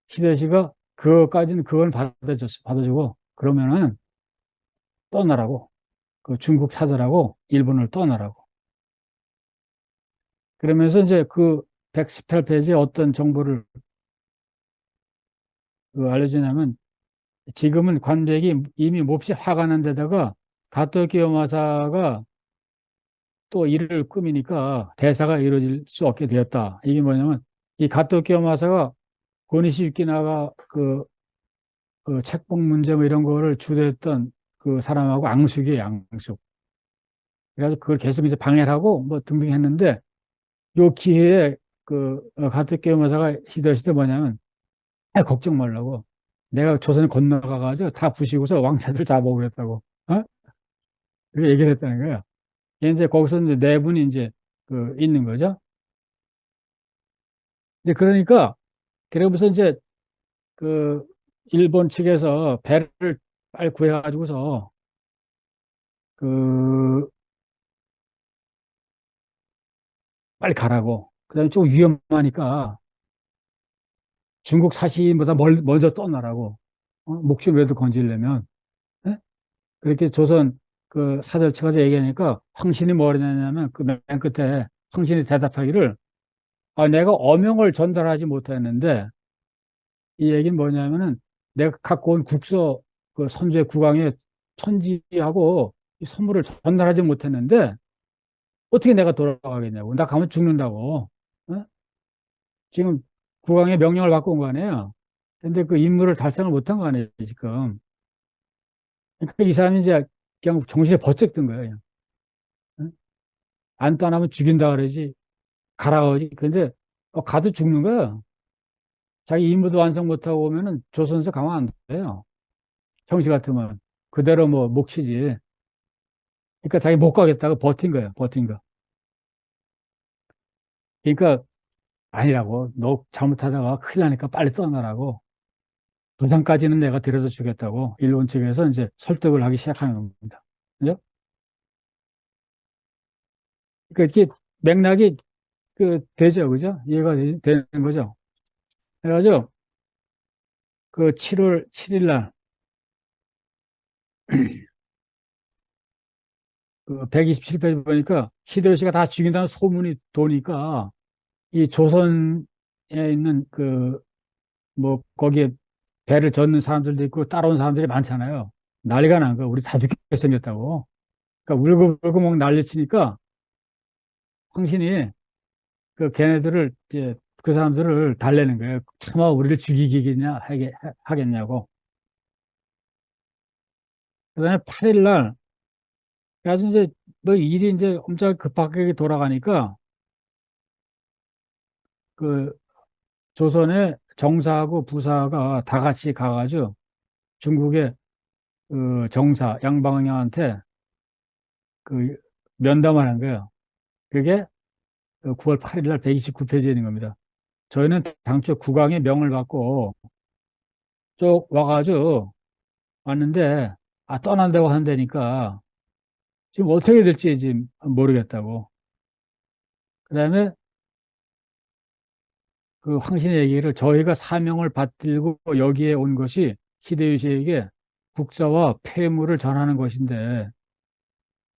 히데요시가 그거까지는 그건 받아주고 그러면은 떠나라고. 그 중국 사절하고 일본을 떠나라고. 그러면서 이제 그 118페이지에 어떤 정보를 그 알려주냐면 지금은 관백이 이미 몹시 화가 난 데다가 가토키요마사가 또 일을 꾸미니까 대사가 이루어질 수 없게 되었다. 이게 뭐냐면 이 가토키요마사가 고니시 유키나가 그 책봉 문제 뭐 이런 거를 주도했던 그 사람하고 앙숙이에요, 앙숙. 그래가지고 그걸 계속 이제 방해를 하고 뭐 등등 했는데 요 기회에 그 가토키요마사가 히데요시대 뭐냐면 걱정 말라고. 내가 조선에 건너가가지고 다 부시고서 왕자들 잡아오겠다고. 어? 그렇게 얘기를 했다는 거야. 이제 거기서 이제 네 분이 이제 그 있는 거죠. 이제 그러니까, 그러면서 이제 그 일본 측에서 배를 빨리 구해가지고서 그 빨리 가라고. 그다음에 좀 위험하니까 중국 사신보다 먼저 떠나라고. 목숨이라도 건지려면. 예? 그렇게 조선 그 사절차가 얘기하니까 황신이 뭐랬냐면 그 맨 끝에 황신이 대답하기를 내가 어명을 전달하지 못했는데 이 얘기는 뭐냐면은 내가 갖고 온 국서 그 선조의 국왕의 천지하고 이 선물을 전달하지 못했는데 어떻게 내가 돌아가겠냐고. 나 가면 죽는다고. 어? 지금 국왕의 명령을 받고 온 거 아니에요. 근데 그 임무를 달성을 못한 거 아니에요, 지금. 그러니까 이 사람이 이제 그냥 정신에 번쩍 든 거예요. 그냥. 어? 안 떠나면 죽인다 그러지. 가라 그러지. 근데 가도 죽는 거야. 자기 임무도 완성 못하고 오면은 조선에서 가면 안 돼요. 형씨 같으면. 그대로 뭐 목 치지. 그러니까 자기 못 가겠다고 버틴 거예요. 버틴 거. 그러니까 아니라고. 너 잘못하다가 큰일 나니까 빨리 떠나라고. 부산까지는 내가 데려다 주겠다고 일본 측에서 이제 설득을 하기 시작하는 겁니다. 그죠? 그러니까 이렇게 맥락이 되죠. 그죠? 이해가 되는 거죠. 그래가지고 그 7월 7일 날 그 127페이지 보니까 히데요시가 다 죽인다는 소문이 도니까 이 조선에 있는 그 뭐 거기에 배를 젓는 사람들도 있고 따라온 사람들이 많잖아요. 난리가 난 거야. 우리 다 죽게 생겼다고. 그러니까 울고불고 막 난리치니까 황신이 그 걔네들을 이제 그 사람들을 달래는 거예요. 차마 우리를 죽이겠냐 하겠냐고. 그다음에 8일 날 아주 이제 너 일이 이제 엄청 급하게 돌아가니까 그 조선의 정사하고 부사가 다 같이 가가지고 중국의 그 정사 양방향한테 그 면담을 한 거예요. 그게 9월 8일 날 129페이지에 있는 겁니다. 저희는 당초 국왕의 명을 받고 쭉 와가지고 왔는데 떠난다고 한다니까 지금 어떻게 될지 지금 모르겠다고. 그다음에 그 황신의 얘기를 저희가 사명을 받들고 여기에 온 것이 히데요시에게 국사와 폐물을 전하는 것인데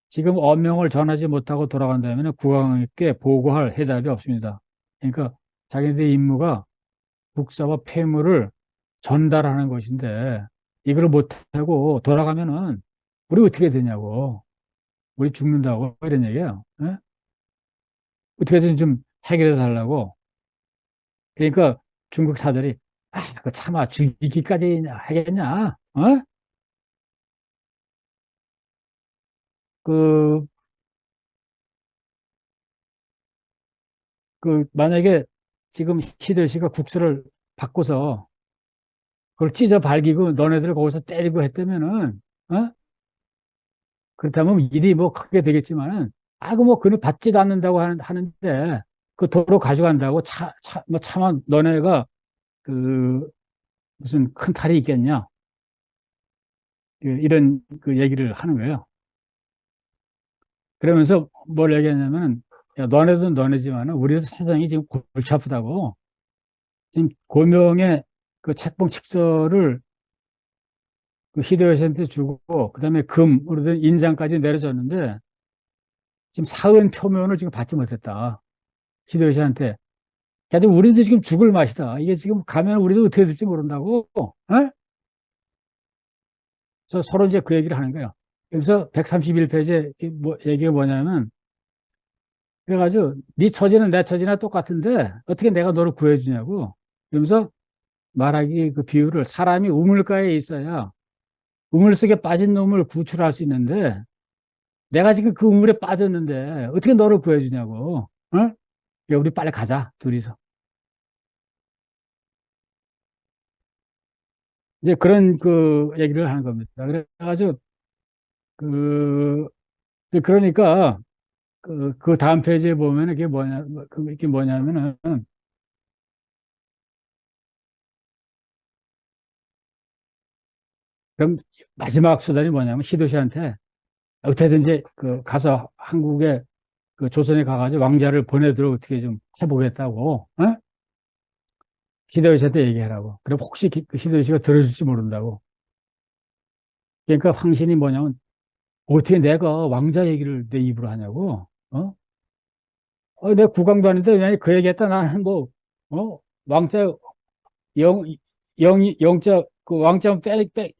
지금 어명을 전하지 못하고 돌아간다면 국왕에게 보고할 해답이 없습니다. 그러니까 자기들의 임무가 국사와 폐물을 전달하는 것인데 이걸 못하고 돌아가면은 우리 어떻게 되냐고. 우리 죽는다고 이런 얘기예요. 예? 어떻게든 좀 해결해 달라고. 그러니까 중국 사들이 그 차마 죽이기까지 하겠냐? 어? 그, 만약에 지금 히데요시가 국수를 바꿔서 그걸 찢어 발기고 너네들 거기서 때리고 했다면은 어? 그렇다면 일이 뭐 크게 되겠지만은 뭐 그는 받지도 않는다고 하는데 그 도로 가져간다고 뭐 차마 너네가 그 무슨 큰 탈이 있겠냐? 이런 그 얘기를 하는 거예요. 그러면서 뭘 얘기하냐면은 야, 너네도 너네지만은 우리도 사정이 지금 골치 아프다고. 지금 고명의 그 책봉 칙서를 그 히데요시한테 주고 그다음에 금으로 된 인장까지 내려줬는데 지금 사은 표면을 지금 받지 못했다. 히데요시한테. 야도 우리도 지금 죽을 맛이다. 이게 지금 가면 우리도 어떻게 될지 모른다고. 어? 그래서 서로 이제 그 얘기를 하는 거예요. 여기서 131페이지에 뭐 얘기가 뭐냐면 그래가지고 네 처지는 내 처지나 똑같은데 어떻게 내가 너를 구해주냐고. 그러면서 말하기 그 비유를 사람이 우물가에 있어야 우물 속에 빠진 놈을 구출할 수 있는데 내가 지금 그 우물에 빠졌는데 어떻게 너를 구해주냐고. 어? 야, 우리 빨리 가자 둘이서. 이제 그런 그 얘기를 하는 겁니다. 그래가지고 그 그러니까 그 다음 페이지에 보면 이게 뭐냐 이게 뭐냐면은 그럼 마지막 수단이 뭐냐면 히도시한테 어떻게든지 그 가서 한국에 그 조선에 가가지고 왕자를 보내도록 어떻게 좀 해보겠다고, 어? 히데요시한테 얘기하라고. 그럼 혹시 그 히데요시가 들어줄지 모른다고. 그러니까 황신이 뭐냐면 어떻게 내가 왕자 얘기를 내 입으로 하냐고, 어? 내 국왕도 아닌데 왜 그 얘기했다 나는 뭐, 왕자 영, 영자 그 왕자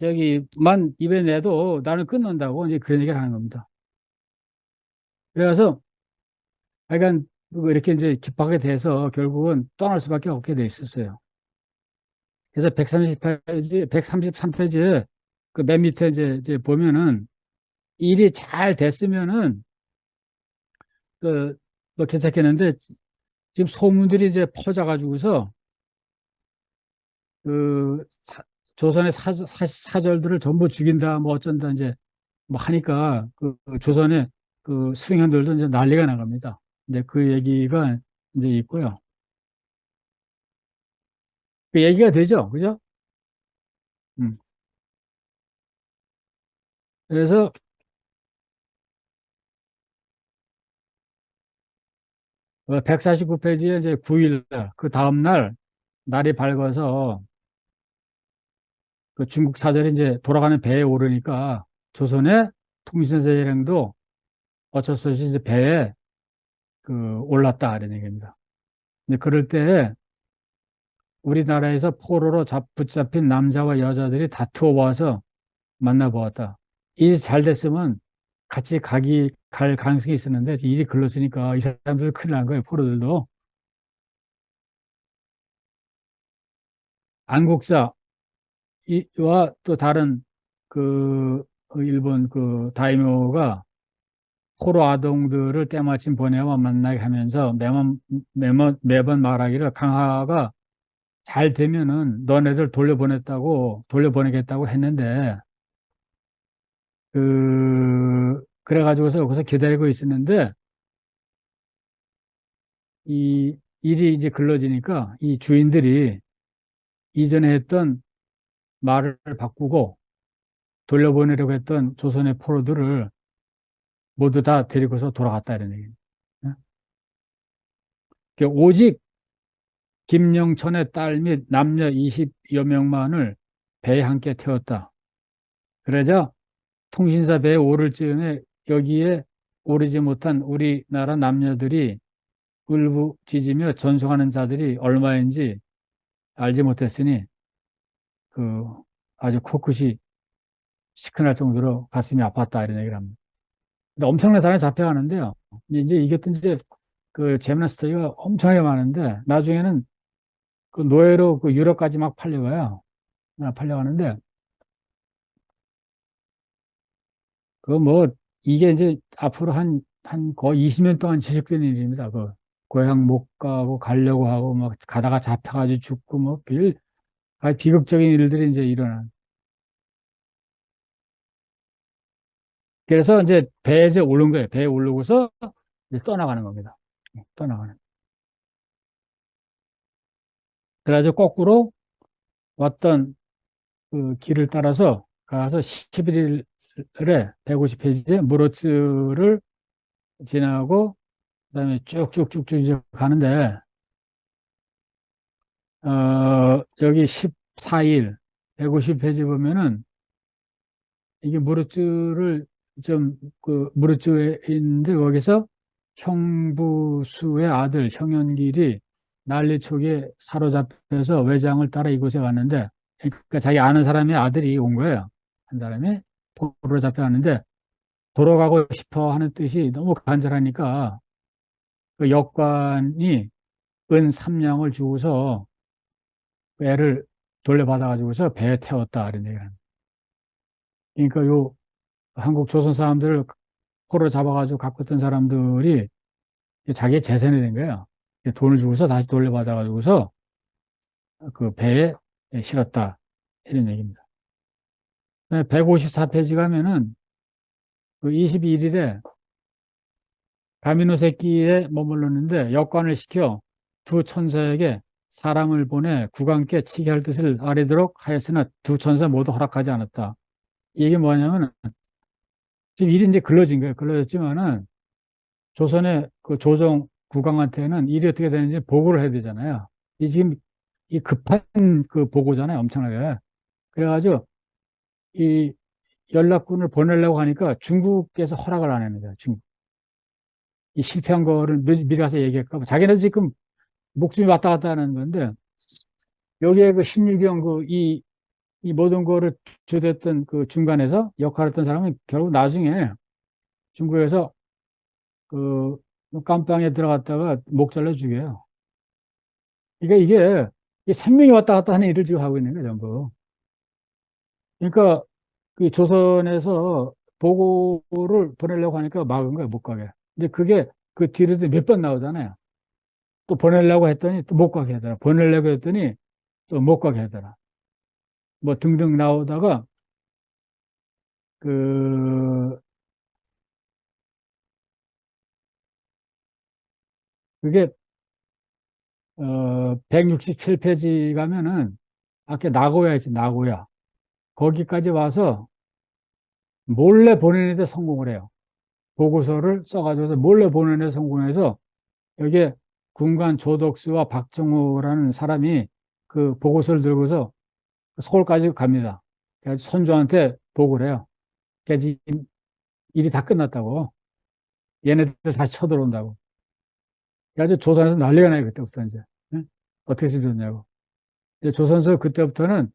저기만 입에 내도 나는 끊는다고 이제 그런 얘기를 하는 겁니다. 그래서 하여간 이렇게 이제 깊하게 돼서 결국은 떠날 수밖에 없게 돼 있었어요. 그래서 130페이지, 133페이지에 그 맨 밑에 이제 보면은 일이 잘 됐으면은 그 뭐 괜찮겠는데 지금 소문들이 이제 퍼져가지고서 그 조선의 사절들을 전부 죽인다 뭐 어쩐다 이제 뭐 하니까 그 조선의 그 수행원들도 이제 난리가 나갑니다. 근데 그 얘기가 이제 있고요. 그 얘기가 되죠, 그죠? 음. 그래서 149페이지에 이제 9일 그 다음 날 날이 밝아서 그 중국 사절이 이제 돌아가는 배에 오르니까 조선의 통신사령도 어쩔 수 없이 이제 배에 그 올랐다 이런 얘기입니다. 근데 그럴 때 우리나라에서 포로로 붙잡힌 남자와 여자들이 다투어 와서 만나보았다. 일이 잘 됐으면 같이 갈 가능성이 있었는데 일이 글렀으니까 이 사람들 큰일 난 거예요. 포로들도. 안국사와 또 다른 그 일본 그 다이묘가 포로 아동들을 때마침 보내와 만나게 하면서 매번 말하기를 강하가 잘 되면은 너네들 돌려보내겠다고 했는데 그래가지고서 여기서 기다리고 있었는데 이 일이 이제 글러지니까 이 주인들이 이전에 했던 말을 바꾸고 돌려보내려고 했던 조선의 포로들을 모두 다 데리고서 돌아갔다 이런 얘기입니다. 오직 김영천의 딸 및 남녀 20여 명만을 배에 함께 태웠다. 그러자 통신사 배에 오를 즈음에 여기에 오르지 못한 우리나라 남녀들이 울부짖으며 전송하는 자들이 얼마인지 알지 못했으니 그 아주 코끝이 시큰할 정도로 가슴이 아팠다 이런 얘기를 합니다. 근데 엄청난 사람이 잡혀가는데요. 이제 이것도 이제 그 재미난 스토리가 엄청나게 많은데 나중에는 그 노예로 그 유럽까지 막 팔려가요. 팔려가는데 그 뭐 이게 이제 앞으로 한 거의 20년 동안 지속되는 일입니다. 그 고향 못 가고 가려고 하고 막 가다가 잡혀가지고 죽고 뭐 비극적인 일들이 이제 일어난. 그래서 이제 배에 이제 오른 거예요. 배에 오르고서 이제 떠나가는 겁니다. 떠나가는. 그래가지고 거꾸로 왔던 그 길을 따라서 가서 11일에 150페이지에 무로츠를 지나고 그다음에 쭉쭉쭉쭉 이제 가는데 여기 14일 150페이지 보면은 이게 무르츠를 좀 그 무르츠에 있는데 거기서 형부수의 아들 형연길이 난리촉에 사로잡혀서 외장을 따라 이곳에 왔는데 그러니까 자기 아는 사람의 아들이 온 거예요. 한 사람이 포로로 잡혀왔는데 돌아가고 싶어 하는 뜻이 너무 간절하니까 그 역관이 은 3냥을 주고서 배를 돌려받아가지고서 배에 태웠다 이런 얘기를 합니다. 그러니까 요 한국 조선 사람들을 포로 잡아가지고 갖고 있던 사람들이 자기의 재산이 된 거예요. 돈을 주고서 다시 돌려받아가지고서 그 배에 실었다 이런 얘기입니다. 154페이지 가면은 그 21일에 가미노새끼에 머물렀는데 역관을 시켜 두 천사에게 사람을 보내 국왕께 치게 할 뜻을 아뢰도록 하였으나 두 천사 모두 허락하지 않았다. 이게 뭐냐면 지금 일이 이제 글러진 거예요. 글러졌지만은 조선의 그 조정 국왕한테는 일이 어떻게 되는지 보고를 해야 되잖아요. 이 지금 이 급한 그 보고잖아요. 엄청나게. 그래가지고 이 연락군을 보내려고 하니까 중국에서 허락을 안 하는 거예요. 중국. 이 실패한 거를 미리 가서 얘기할까 봐. 자기네 지금 목숨이 왔다 갔다 하는 건데 여기에 그 신일경 이 모든 거를 주도했던 그 중간에서 역할을 했던 사람은 결국 나중에 중국에서 그 깜빵에 들어갔다가 목 잘라 죽여요. 그러니까 이게 생명이 왔다 갔다 하는 일을 지금 하고 있는 거예요, 전부. 그러니까 그 조선에서 보고를 보내려고 하니까 막은 거예요, 못 가게. 근데 그게 그 뒤로도 몇 번 나오잖아요. 또 보내려고 했더니 또 못 가게 하더라. 보내려고 했더니 또 못 가게 하더라. 뭐 등등 나오다가 그 그게 167페이지 가면은 아까 나고야 있지, 나고야. 거기까지 와서 몰래 보내는데 성공을 해요. 보고서를 써가지고 몰래 보내는데 성공해서 여기에 군관 조덕수와 박정호라는 사람이 그 보고서를 들고서 서울까지 갑니다. 그래서 선조한테 보고를 해요. 그래서 지금 일이 다 끝났다고. 얘네들 다시 쳐들어온다고. 그래서 조선에서 난리가 나요, 그때부터 이제. 응? 어떻게 해서 좋냐고. 조선에서 그때부터는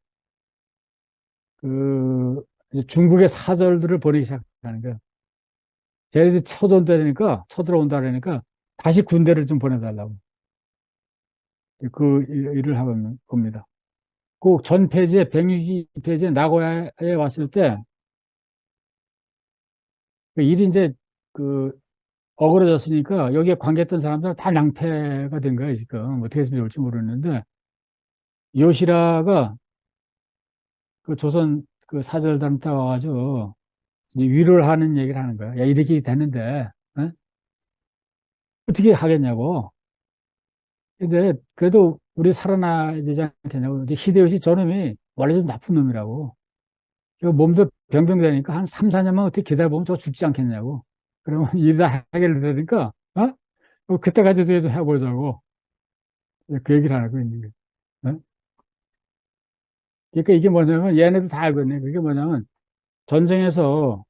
그 중국의 사절들을 보내기 시작하는 거예요. 쟤네들이 쳐들어온다 그러니까 다시 군대를 좀 보내달라고. 그 일을 하고 있는 겁니다. 그 전 페이지에 162페이지에 나고야에 왔을 때 그 일이 이제 그 어그러졌으니까 여기에 관계했던 사람들은 다 낭패가 된 거예요, 지금. 어떻게 했으면 좋을지 모르겠는데 요시라가 그 조선 그 사절단 딱 와가지고 이제 위로를 하는 얘기를 하는 거야. 야, 이렇게 됐는데 어? 어떻게 하겠냐고. 근데 그래도 우리 살아나야 되지 않겠냐고. 이제 히데요시 저놈이 원래 좀 나쁜 놈이라고. 그 몸도 병병되니까 한 3, 4년만 어떻게 기다려보면 저 죽지 않겠냐고. 그러면 일이 다 해결되니까, 어? 그때까지도 해보자고. 그 얘기를 하고 있는 거예요. 어? 그러니까 이게 뭐냐면, 얘네도 다 알고 있네. 그게 뭐냐면, 전쟁에서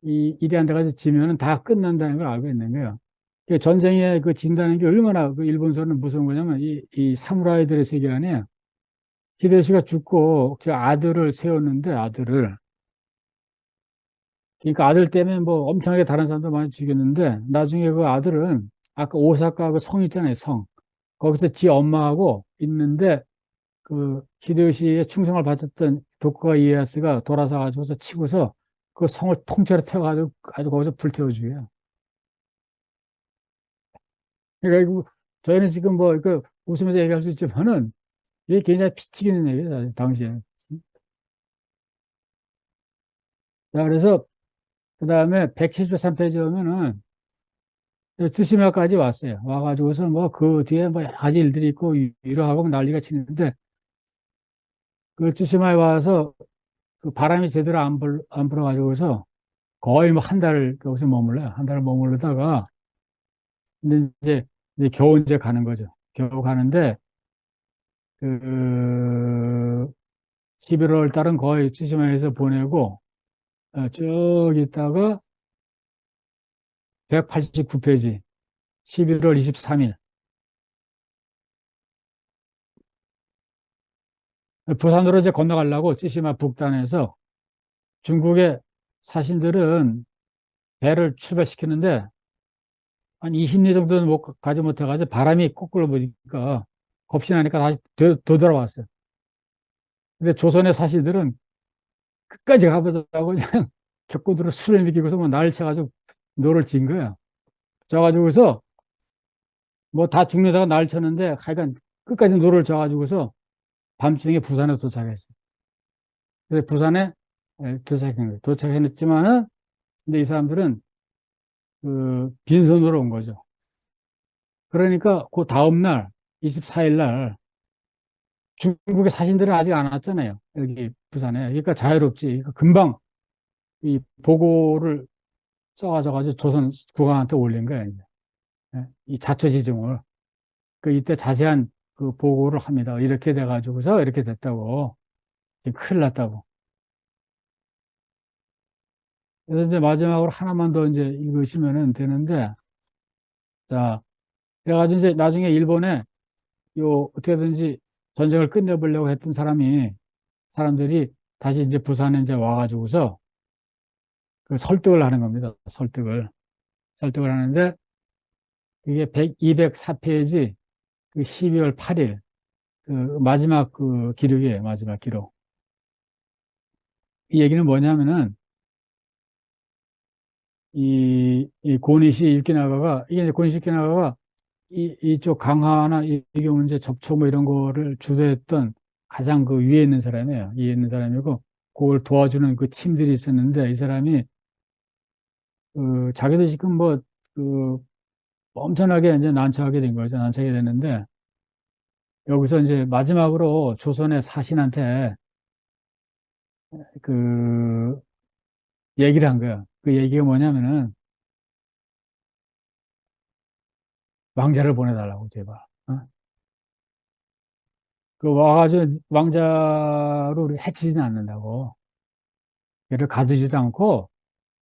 이 일이 안 돼가지고 지면은 다 끝난다는 걸 알고 있는 거예요. 그 전쟁에 그 진다는 게 얼마나 그 일본서는 무서운 거냐면, 이 사무라이들의 세계 안에 히데요시가 죽고 저 아들을 세웠는데, 아들을. 그러니까 아들 때문에 뭐 엄청나게 다른 사람도 많이 죽였는데 나중에 그 아들은 아까 오사카 그 성 있잖아요, 성. 거기서 지 엄마하고 있는데 그 히데요시의 충성을 바쳤던 도쿠가와 이에야스가 돌아서 가지고서 치고서 그 성을 통째로 태워가지고 아주 거기서 불태워 죽여요. 그러니까 이거 저희는 지금 뭐 그 웃으면서 얘기할 수 있지만은 이게 굉장히 피 튀기는 얘기예요, 당시에. 자, 그래서 그 다음에 173페이지 오면은 츠시마까지 왔어요. 와가지고서 뭐 그 뒤에 뭐 여러 가지 일들이 있고 위로하고 난리가 치는데 그 츠시마에 와서 그 바람이 제대로 안 불어가지고서 거의 뭐 한 달 거기서 머물러요. 한 달을 머무르다가 근데 이제 겨우 이제 가는 거죠. 겨우 가는데 그 11월 달은 거의 츠시마에서 보내고 쭉 있다가 189페이지 11월 23일 부산으로 이제 건너가려고 츠시마 북단에서 중국의 사신들은 배를 출발시키는데 한 20리 정도는 못 가지 못해가지고 바람이 거꾸로 보니까 겁신하니까 다시 되돌아왔어요. 근데 조선의 사신들은 끝까지 가보자고 그냥 격구들을 술을 미기고서 뭐 날을 쳐가지고 노를 진 거야. 져가지고서 뭐 다 죽는다고 날을 쳤는데 하여간 끝까지 노를 져가지고서 밤중에 부산에 도착했어요. 그래서 부산에 도착한 거예요. 도착했지만은 근데 이 사람들은 그 빈손으로 온 거죠. 그러니까 그 다음 날 24일 날 중국의 사신들은 아직 안 왔잖아요. 여기 부산에. 그러니까 자유롭지. 그러니까 금방 이 보고를 써가지고 조선 국왕한테 올린 거야, 이제. 예? 이 자초지종을. 그 이때 자세한 그 보고를 합니다. 이렇게 돼가지고서 이렇게 됐다고. 지금 큰일 났다고. 그래서 이제 마지막으로 하나만 더 이제 읽으시면은 되는데, 자, 그래가지고 이제 나중에 일본에 요 어떻게든지 전쟁을 끝내보려고 했던 사람들이 다시 이제 부산에 이제 와가지고서 그 설득을 하는 겁니다. 설득을 하는데 이게 204페이지 그 12월 8일 그 마지막 그 기록이에요. 마지막 기록. 이 얘기는 뭐냐면은 이 고니시 일기나가가 이게 이제 고니시 일기나가가 이쪽 강화나 이경 이제 접촉 뭐 이런 거를 주도했던 가장 그 위에 있는 사람이에요. 위에 있는 사람이고 그걸 도와주는 그 팀들이 있었는데 이 사람이 그 자기도 지금 뭐 그 엄청나게 이제 난처하게 된 거죠. 난처하게 됐는데 여기서 이제 마지막으로 조선의 사신한테 그 얘기를 한 거야. 그 얘기가 뭐냐면은 왕자를 보내달라고 제발. 어? 그 와가지고 왕자로 우리 해치지는 않는다고. 얘를 가두지도 않고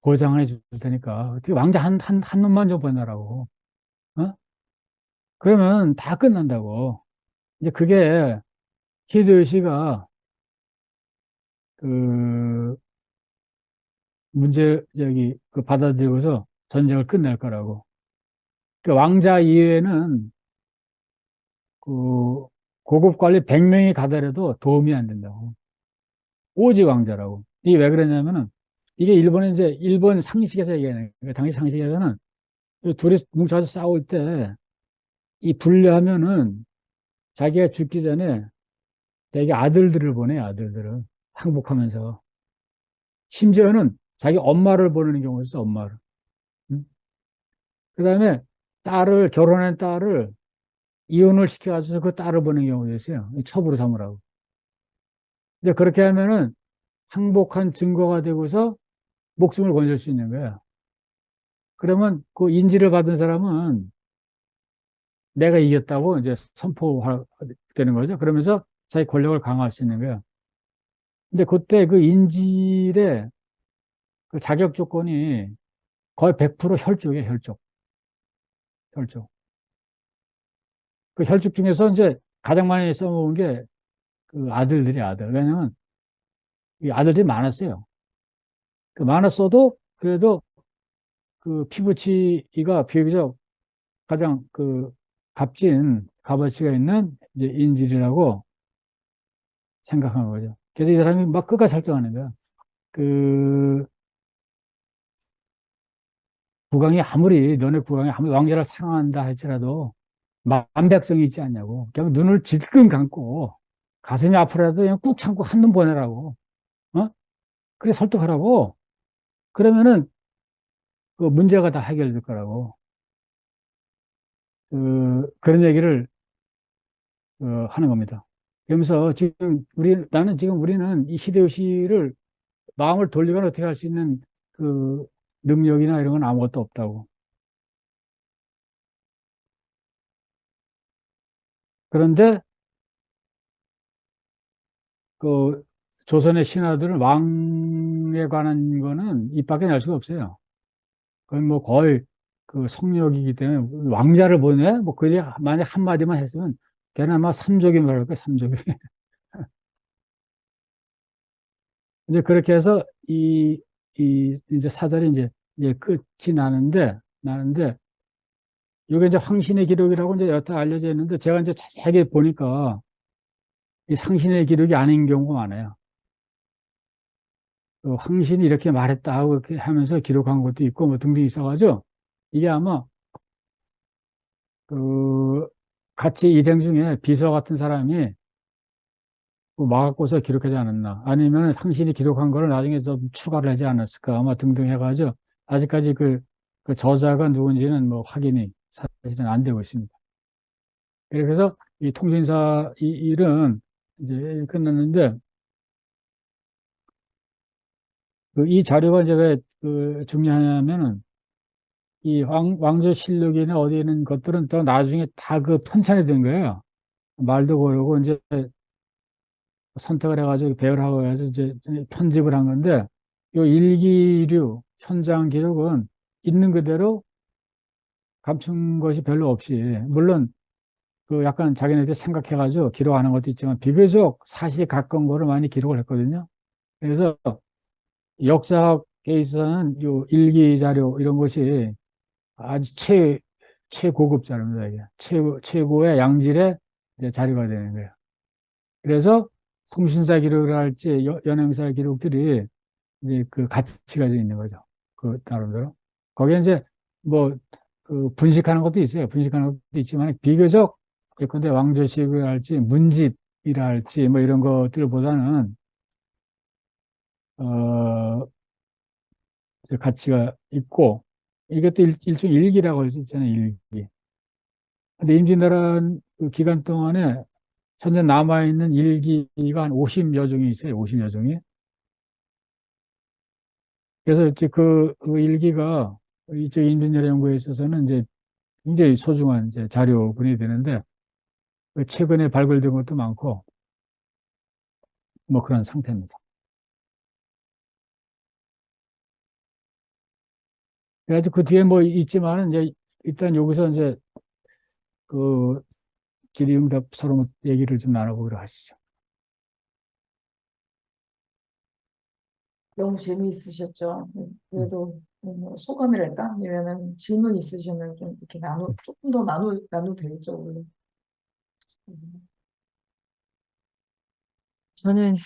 보장을 해줄 테니까 어떻게 왕자 한 놈만 좀 보내라고. 어? 그러면 다 끝난다고. 이제 그게 히데요시가 그 저기 그 받아들이고서 전쟁을 끝낼 거라고. 그 왕자 이외에는 그 고급 관리 100명이 가더라도 도움이 안 된다고. 오직 왕자라고. 이게 왜 그러냐면은 이게 일본은 이제 일본 상식에서 얘기하는 거예요. 당시 상식에서는 이 둘이 뭉쳐서 싸울 때 이 분리하면은 자기가 죽기 전에 자기 아들들을 보내, 아들들을. 항복하면서. 심지어는 자기 엄마를 보내는 경우가 있어, 엄마를. 응? 그 다음에 결혼한 딸을 이혼을 시켜가지고 그 딸을 보내는 경우도 있어요. 첩으로 삼으라고. 이제 그렇게 하면은 항복한 증거가 되고서 목숨을 건질 수 있는 거야. 그러면 그 인지를 받은 사람은 내가 이겼다고 이제 선포되는 거죠. 그러면서 자기 권력을 강화할 수 있는 거야. 근데 그때 그 인질의 그 자격 조건이 거의 100% 혈족이에요, 혈족. 혈족. 그 혈족 중에서 이제 가장 많이 써먹은 게 그 아들들이 아들. 왜냐면 이 아들들이 많았어요. 그 많았어도 그래도 그 피부치가 비교적 가장 그 값어치가 있는 이제 인질이라고 생각한 거죠. 그래서 이 사람이 막 끝까지 설정하는 거야. 그 너네 국왕이 아무리 왕자를 사랑한다 할지라도 만백성이 있지 않냐고. 그냥 눈을 질끈 감고 가슴이 아프라도 그냥 꾹 참고 한눈 보내라고. 어? 그래 설득하라고. 그러면은 그 문제가 다 해결될 거라고. 그런 얘기를 하는 겁니다. 그러면서 지금 우리는 이 히데요시를 마음을 돌리거나 어떻게 할 수 있는 그 능력이나 이런 건 아무것도 없다고. 그런데 그 조선의 신하들은 왕에 관한 거는 입 밖에 낼 수가 없어요. 그건 뭐 거의 그 성역이기 때문에 왕자를 보내? 뭐 그게 만약 한마디만 했으면 걔는 아마 삼족이 말할 거야, 삼족이. 이제 그렇게 해서 이제 사달이 이제 끝이 나는데 이게 이제 황신의 기록이라고 이제 여태 알려져 있는데 제가 이제 자세하게 보니까 이 상신의 기록이 아닌 경우가 많아요. 황신이 이렇게 말했다 하고 이렇게 하면서 기록한 것도 있고 뭐 등등 있어가지고 이게 아마 그 같이 일행 중에 비서 같은 사람이 뭐 막아고서 기록하지 않았나 아니면 상신이 기록한 거를 나중에 좀 추가를 하지 않았을까 아마 등등 해가지고 아직까지 그 저자가 누군지는 뭐 확인이 사실은 안 되고 있습니다. 그래서 이 통신사 이 일은 이제 끝났는데 이 자료가 이제 왜 중요하냐면은 이 왕조실록이나 어디 있는 것들은 또 나중에 다 그 편찬이 된 거예요. 말도 고르고 이제 선택을 해가지고 배열하고 해서 이제 편집을 한 건데 요 일기류 현장 기록은 있는 그대로 감춘 것이 별로 없이 물론 그 약간 자기네들이 생각해가지고 기록하는 것도 있지만 비교적 사실에 가까운 거를 많이 기록을 했거든요. 그래서 역사학에 있어서는 요 일기 자료 이런 것이 아주 최고급 자료입니다. 이게 최고의 양질의 이제 자료가 되는 거예요. 그래서 통신사 기록을 할지 연행사 기록들이 이제 그 가치가 있는 거죠. 그 나름대로. 거기에 이제 뭐 그 분식하는 것도 있어요. 분식하는 것도 있지만 비교적 예컨대 왕조식을 할지 문집이라 할지 뭐 이런 것들보다는 어 이제 가치가 있고 이것도 일종의 일기라고 할 수 있잖아요. 일기. 근데 임진왜란 그 기간 동안에 현재 남아있는 일기가 한 50여 종이 있어요. 50여 종이. 그래서 이제 그 일기가 이쪽 임진왜란 연구에 있어서는 이제 굉장히 소중한 이제 자료군이 되는데 최근에 발굴된 것도 많고 뭐 그런 상태입니다. 그래가지고 그 뒤에 뭐 있지만은 이제 일단 여기서 이제 그 질의응답 서로 얘기를 좀 나눠보기로 하시죠. 너무 재미있으셨죠? 음, 그래도 뭐 소감이랄까? 아니면은 질문 있으시면 좀 이렇게 조금 더 나눠도 되겠죠, 원래. 음. 저는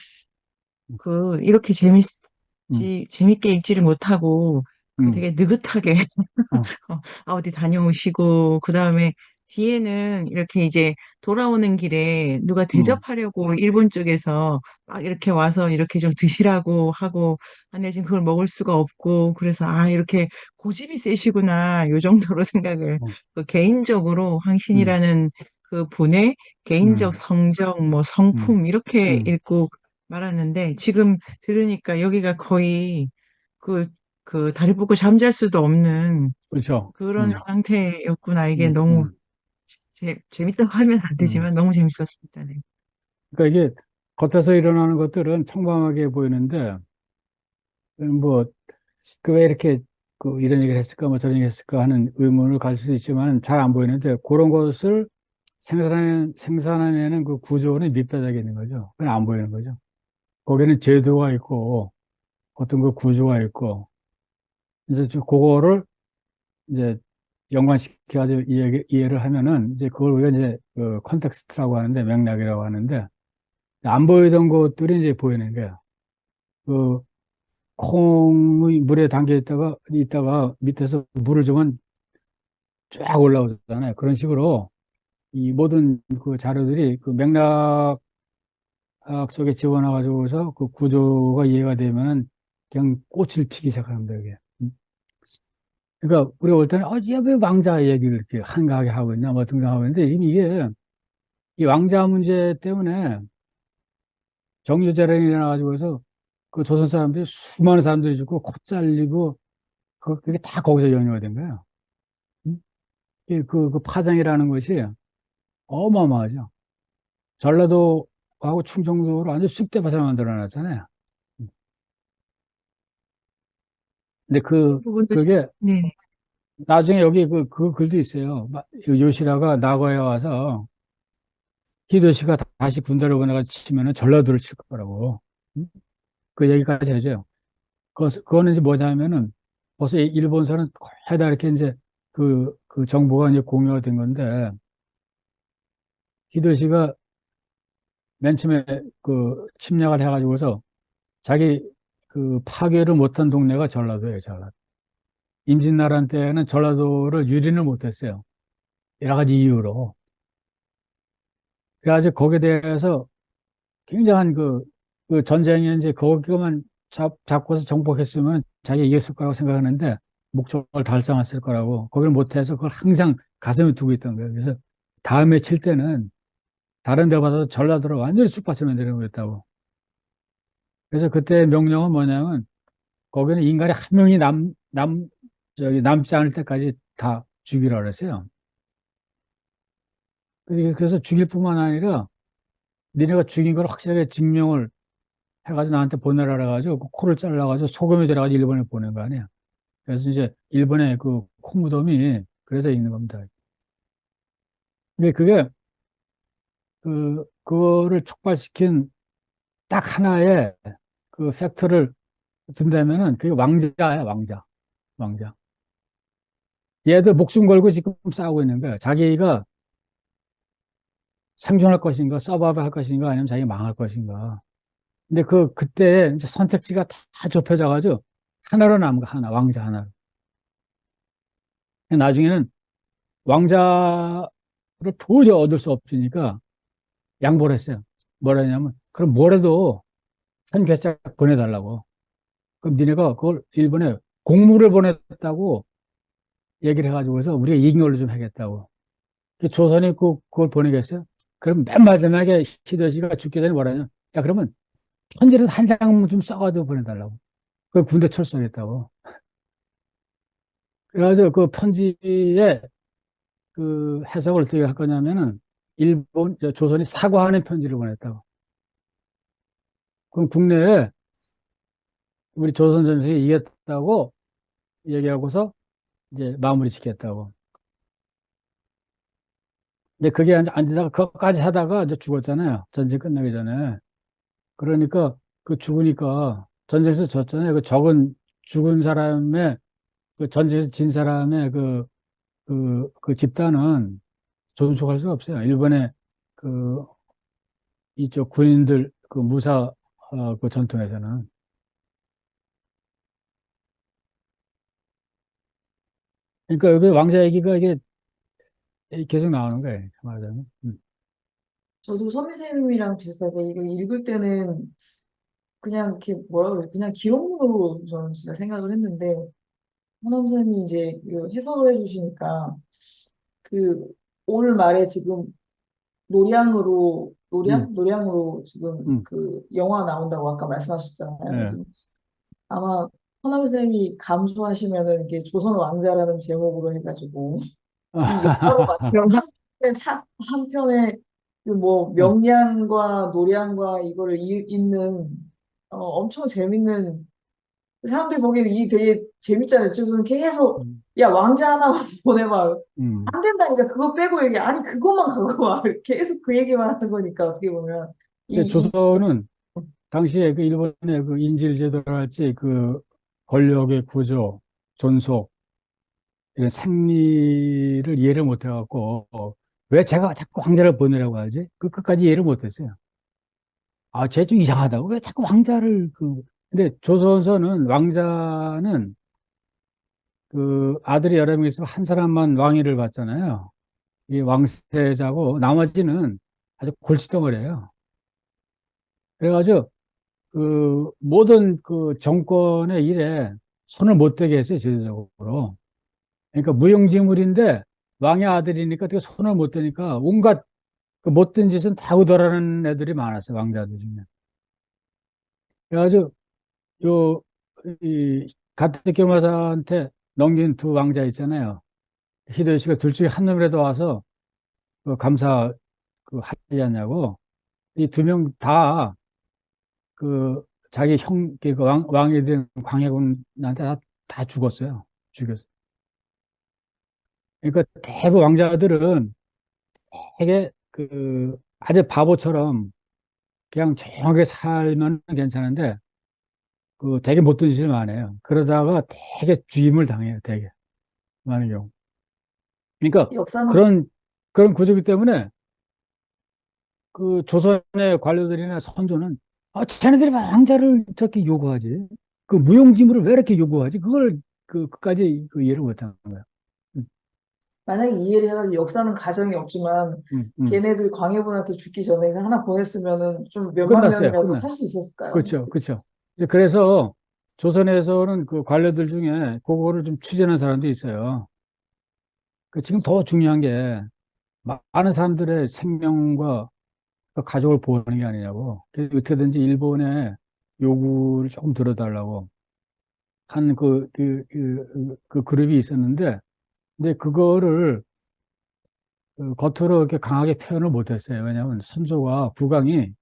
음, 이렇게 음, 재밌게 읽지를 못하고, 음, 되게 느긋하게, 어, 어디 다녀오시고, 그 다음에 뒤에는 이렇게 이제 돌아오는 길에 누가 음, 대접하려고 일본 쪽에서 막 이렇게 와서 이렇게 좀 드시라고 하고, 아니, 지금 그걸 먹을 수가 없고, 그래서, 이렇게 고집이 세시구나, 요 정도로 생각을, 어, 개인적으로 음, 황신이라는 그 분의 개인적 음, 성적, 뭐 음, 성품, 이렇게 음, 읽고 말았는데, 지금 들으니까 여기가 거의 그, 다리 뻗고 잠잘 수도 없는 그렇죠. 그런 상태였구나. 이게 음, 너무 음, 재밌다고 하면 안 음. 되지만 너무 재밌었습니다. 네. 그러니까 이게 겉에서 일어나는 것들은 평범하게 보이는데 뭐 그 왜 이렇게 이런 얘기를 했을까 뭐 저런 얘기를 했을까 하는 의문을 가질 수 있지만 잘 안 보이는데 그런 것을 생산해내는 그 구조는 밑바닥에 있는 거죠. 그건 안 보이는 거죠. 거기는 제도가 있고 어떤 그 구조가 있고 그래서 그거를 이제 연관시켜가지고 이해를 하면은 이제 그걸 우리가 이제 그 컨텍스트라고 하는데 맥락이라고 하는데 안 보이던 것들이 이제 보이는 거야. 그 콩이 물에 담겨 있다가 밑에서 물을 주면 쫙 올라오잖아요. 그런 식으로 이 모든 그 자료들이 그 맥락 속에 집어넣어가지고서 그 구조가 이해가 되면은 그냥 꽃을 피기 시작합니다, 이게. 그러니까 우리가 볼 때는, 얘 왜 왕자 얘기를 이렇게 한가하게 하고 있나, 뭐 등등하고 있는데, 이미 이게 이 왕자 문제 때문에 정유재란이 일어나가지고서 그 조선 사람들이 수많은 사람들이 죽고 코 잘리고 그게 다 거기서 연유가 된 거예요. 음? 그 파장이라는 것이 어마어마하죠. 전라도하고 충청도를 완전 쑥대밭을 만들어 놨잖아요. 근데 그 부분도 그게 네. 나중에 여기 그 글도 있어요. 요시라가 낙어에 와서 히데요시가 다시 군대를 보내가 치면은 전라도를 칠 거라고. 음? 그 얘기까지 해줘요. 그거는 이제 뭐냐면은 벌써 일본서는 거의 다 이렇게 이제 그 정보가 이제 공유가 된 건데 히데요시가 맨 처음에 그 침략을 해가지고서 자기 그 파괴를 못한 동네가 전라도예요, 전라도. 임진왜란 때는 전라도를 유린을 못했어요. 여러 가지 이유로. 그래가지고 거기에 대해서 굉장한 그 전쟁에 이제 거기만 잡고서 정복했으면 자기가 이겼을 거라고 생각하는데 목적을 달성했을 거라고 거기를 못해서 그걸 항상 가슴에 두고 있던 거예요. 그래서 다음에 칠 때는 다른 데 받아서 전라도를 완전히 쑥밭을 만들어 보겠다고. 그래서 그때 명령은 뭐냐면 거기는 인간이 한 명이 남지 않을 때까지 다 죽이라 그랬어요. 그래서 죽일 뿐만 아니라 니네가 죽인 걸 확실하게 증명을 해가지고 나한테 보내라 그래가지고 그 코를 잘라가지고 소금에 들어가지고 일본에 보낸 거 아니야. 그래서 이제 일본의 그 콩무덤이 그래서 있는 겁니다. 근데 그게 그거를 촉발시킨 딱 하나의 그 팩트를 든다면은 그게 왕자야, 왕자. 왕자. 얘들 목숨 걸고 지금 싸우고 있는 거야. 자기가 생존할 것인가, 서바이브 할 것인가, 아니면 자기가 망할 것인가. 근데 그때 이제 선택지가 다 좁혀져가지고 하나로 남은 거, 하나, 왕자 하나. 나중에는 왕자를 도저히 얻을 수 없으니까 양보를 했어요. 뭐라 했냐면, 그럼 뭐래도 한 괴짝 보내달라고. 그럼 니네가 그걸 일본에 공무를 보냈다고 얘기를 해가지고 해서 우리가 이긴 걸로 좀 하겠다고. 조선이 그걸 보내겠어요? 그럼 맨 마지막에 히데요시가 죽기 전에 뭐라냐? 야, 그러면 편지를 한 장만 좀 써가지고 보내달라고. 그 군대 출석했다고. 그래가지고 그 편지에 그 해석을 어떻게 할 거냐면은 조선이 사과하는 편지를 보냈다고. 그럼 국내에 우리 조선 전쟁이 이겼다고 얘기하고서 이제 마무리 짓겠다고. 근데 그게 안 되다가 그것까지 하다가 이제 죽었잖아요. 전쟁 끝나기 전에. 그러니까 그 죽으니까 전쟁에서 졌잖아요. 그 죽은 사람의 그 전쟁에서 진 사람의 그 집단은 존속할 수가 없어요. 일본의 그 이쪽 군인들 그 무사 그 전통에서는. 그러니까 여기 왕자 얘기가 이게 계속 나오는 거예요. 말하자면. 저도 선미쌤이랑 비슷하게 이거 읽을 때는 그냥 이렇게 뭐라 그래 그냥 기록문으로 저는 진짜 생각을 했는데 허남쌤이 이제 그 해석을 해주시니까 그 오늘 말에 지금 음, 노량으로 지금 음, 그 영화 나온다고 아까 말씀하셨잖아요. 예. 지금 아마 허남쌤이 감수하시면은 이게 조선 왕자라는 제목으로 해가지고 이 영화로 만들면 한편에 그 뭐 명량과 노량과 이거를 잇는 엄청 재밌는 사람들이 보기에는 이 되게 재밌잖아요. 지금 계속 음, 야 왕자 하나만 보내봐. 음. 안 된다니까 그거 빼고 얘기 아니 그것만 갖고 와 계속 그 얘기만 하는 거니까 어떻게 보면 근데 이 조선은 당시에 그 일본의 그 인질 제도랄지 그 권력의 구조, 존속, 이런 생리를 이해를 못 해갖고, 왜 제가 자꾸 왕자를 보내라고 하지? 그 끝까지 이해를 못 했어요. 아, 쟤 좀 이상하다고. 왜 자꾸 왕자를 근데 조선서는 왕자는 그 아들이 여러 명 있으면 한 사람만 왕위를 받잖아요. 이 왕세자고 나머지는 아주 골칫덩어리예요. 그래가지고 그 모든 그 정권의 일에 손을 못 대게 했어요, 제도적으로. 그러니까 무용지물인데 왕의 아들이니까 어떻게 손을 못 대니까 온갖 그 못된 짓은 다 의도하는 애들이 많았어요, 왕자들 중에. 그래가지고 요, 이, 가택경마사한테 넘긴 두 왕자 있잖아요. 히데요시가 둘 중에 한 놈이라도 와서 그 감사 하지 않냐고. 이 두 명 다 그 자기 왕이 된 광해군한테 다 죽었어요. 죽였어요. 그러니까 대부 왕자들은 되게 아주 바보처럼 그냥 조용하게 살면 괜찮은데 되게 못된 짓을 많이 해요. 그러다가 되게 죽임을 당해요. 되게 많은 경우. 그러니까 역사는 그런 구조이기 때문에 그 조선의 관료들이나 선조는 쟤네들이 왜 왕자를 저렇게 요구하지? 그 무용지물을 왜 이렇게 요구하지? 그걸 그까지 이해를 못하는 거야. 음, 만약에 이해를 해가지고 역사는 가정이 없지만 음, 음. 걔네들 광해군한테 죽기 전에 하나 보냈으면은 좀 몇만 끝났어요. 명이라도 살 수 있었을까요? 그렇죠, 그렇죠. 이제 그래서 조선에서는 그 관료들 중에 그거를 좀 추진한 사람도 있어요. 지금 더 중요한 게 많은 사람들의 생명과 그 가족을 보호하는 게 아니냐고. 그래서 어떻게든지 일본의 요구를 조금 들어달라고. 한 그 그룹이 있었는데, 근데 그거를 겉으로 이렇게 강하게 표현을 못했어요. 왜냐하면 선조가 국왕이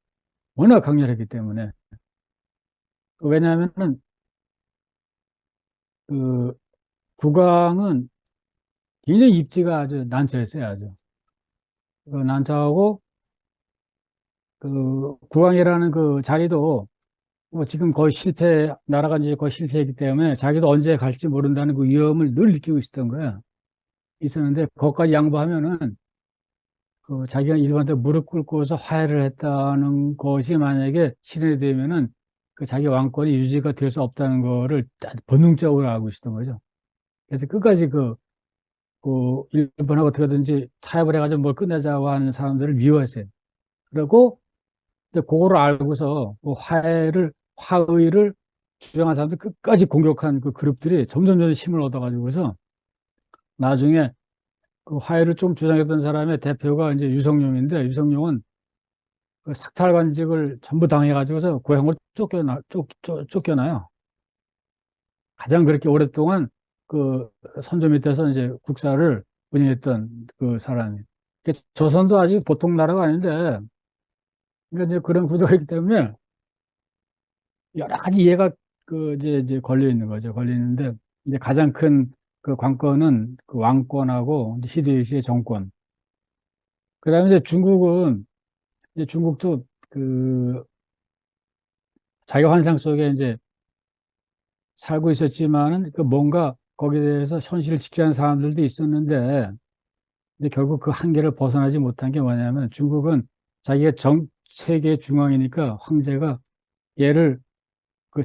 워낙 강렬했기 때문에. 왜냐하면은 그 국왕은 굉장히 입지가 아주 난처했어요, 아주. 난처하고 그 국왕이라는 그 자리도 뭐 지금 거의 나라가 이제 거의 실패했기 때문에 자기도 언제 갈지 모른다는 그 위험을 늘 느끼고 있었던 거야. 있었는데, 거기까지 양보하면은, 자기가 일본한테 무릎 꿇고서 화해를 했다는 것이 만약에 실현이 되면은, 자기 왕권이 유지가 될 수 없다는 거를 본능적으로 알고 있었던 거죠. 그래서 끝까지 일본하고 어떻게든지 타협을 해가지고 뭘 끝내자고 하는 사람들을 미워했어요. 그리고, 이제 그거를 알고서 화의를 주장한 사람들 끝까지 공격한 그 그룹들이 점점 힘을 얻어가지고서 나중에 그 화해를 좀 주장했던 사람의 대표가 이제 유성룡인데, 유성룡은 그 삭탈관직을 전부 당해가지고서 고향을 쫓겨나요. 가장 그렇게 오랫동안 그 선조 밑에서 이제 국사를 운영했던 그 사람이. 조선도 아직 보통 나라가 아닌데, 그러니까 이제 그런 구조이기 때문에 여러 가지 이해가 이제 걸려 있는 거죠. 걸려 있는데, 이제 가장 큰 그 관건은 그 왕권하고 이제 히데요시의 정권. 그 다음에 이제 중국도 자기 환상 속에 이제 살고 있었지만은 그 뭔가 거기에 대해서 현실을 직시하는 사람들도 있었는데, 근데 결국 그 한계를 벗어나지 못한 게 뭐냐면 중국은 자기가 세계 중앙이니까 황제가 얘를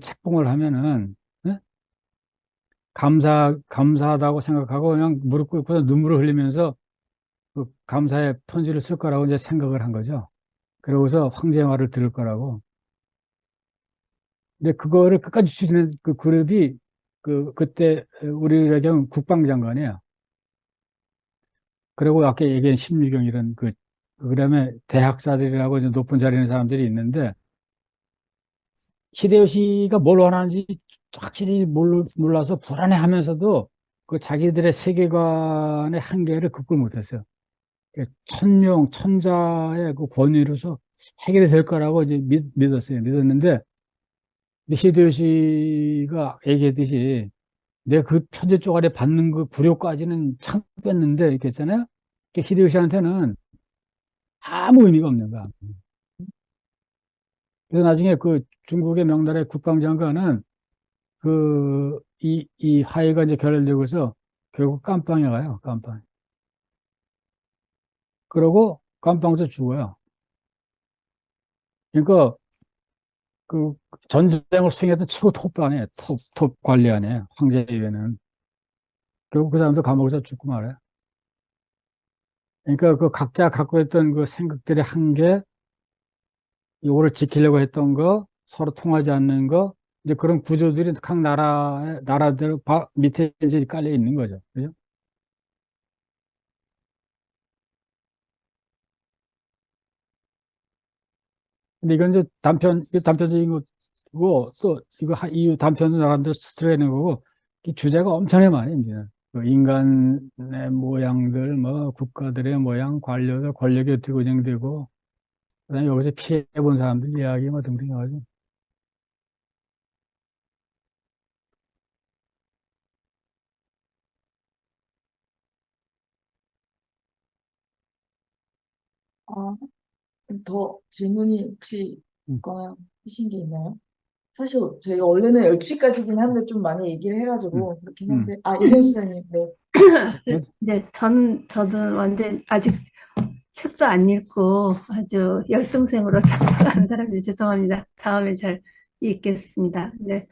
책봉을 하면은, 예? 감사하다고 생각하고 그냥 무릎 꿇고 눈물을 흘리면서 그 감사의 편지를 쓸 거라고 이제 생각을 한 거죠. 그러고서 황제 말을 들을 거라고. 근데 그거를 끝까지 추진한 그 그룹이 그때 우리 배경 국방장관이야. 그리고 아까 얘기한 심리경 이런 그다음에 대학사들이라고 이제 높은 자리에 있는 사람들이 있는데, 히데요시가 뭘 원하는지 확실히 몰라서 불안해하면서도 그 자기들의 세계관의 한계를 극복을 못했어요. 천자의 그 권위로서 해결이 될 거라고 이제 믿었어요. 믿었는데, 히데요시가 얘기했듯이 내가 그 편지 쪼가리 받는 그 굴욕까지는 참겠는데, 이렇게 했잖아요. 히데요시한테는 아무 의미가 없는 거야. 그래서 나중에 그 중국의 명나라의 국방장관은 이 화해가 이제 결렬되고서 결국 깜빵에 가요, 깜빵. 그러고 깜빵에서 죽어요. 그러니까 그 전쟁을 수행했던 최고 톱반에, 톱 관리안에, 황제위에는. 결국 그 사람도 감옥에서 죽고 말아요. 그러니까 그 각자 갖고 있던 그 생각들의 한계, 요거를 지키려고 했던 거, 서로 통하지 않는 거, 이제 그런 구조들이 각 나라대로 밑에 이제 깔려 있는 거죠. 그죠? 근데 이건 이제 이거 단편적인 거고, 또 이 단편도 나름대로 스토리가 있는 거고, 이 주제가 엄청나게 많이, 이제. 그 인간의 모양들, 뭐, 국가들의 모양, 관료들, 권력이 어떻게 운영되고, 그다음에 여기서 피해본 사람들 이야기 뭐 등등 해가지고. 아, 더 질문이 혹시 음, 있거나 하신 게 있나요? 사실 저희가 원래는 12시까지긴 한데 좀 많이 얘기를 음, 해가지고 그렇긴 음. 한데, 아, 이현 수장님, 네. 네, 저도 완전 아직 책도 안 읽고 아주 열등생으로 참석하는 사람이 죄송합니다. 다음에 잘 읽겠습니다. 네,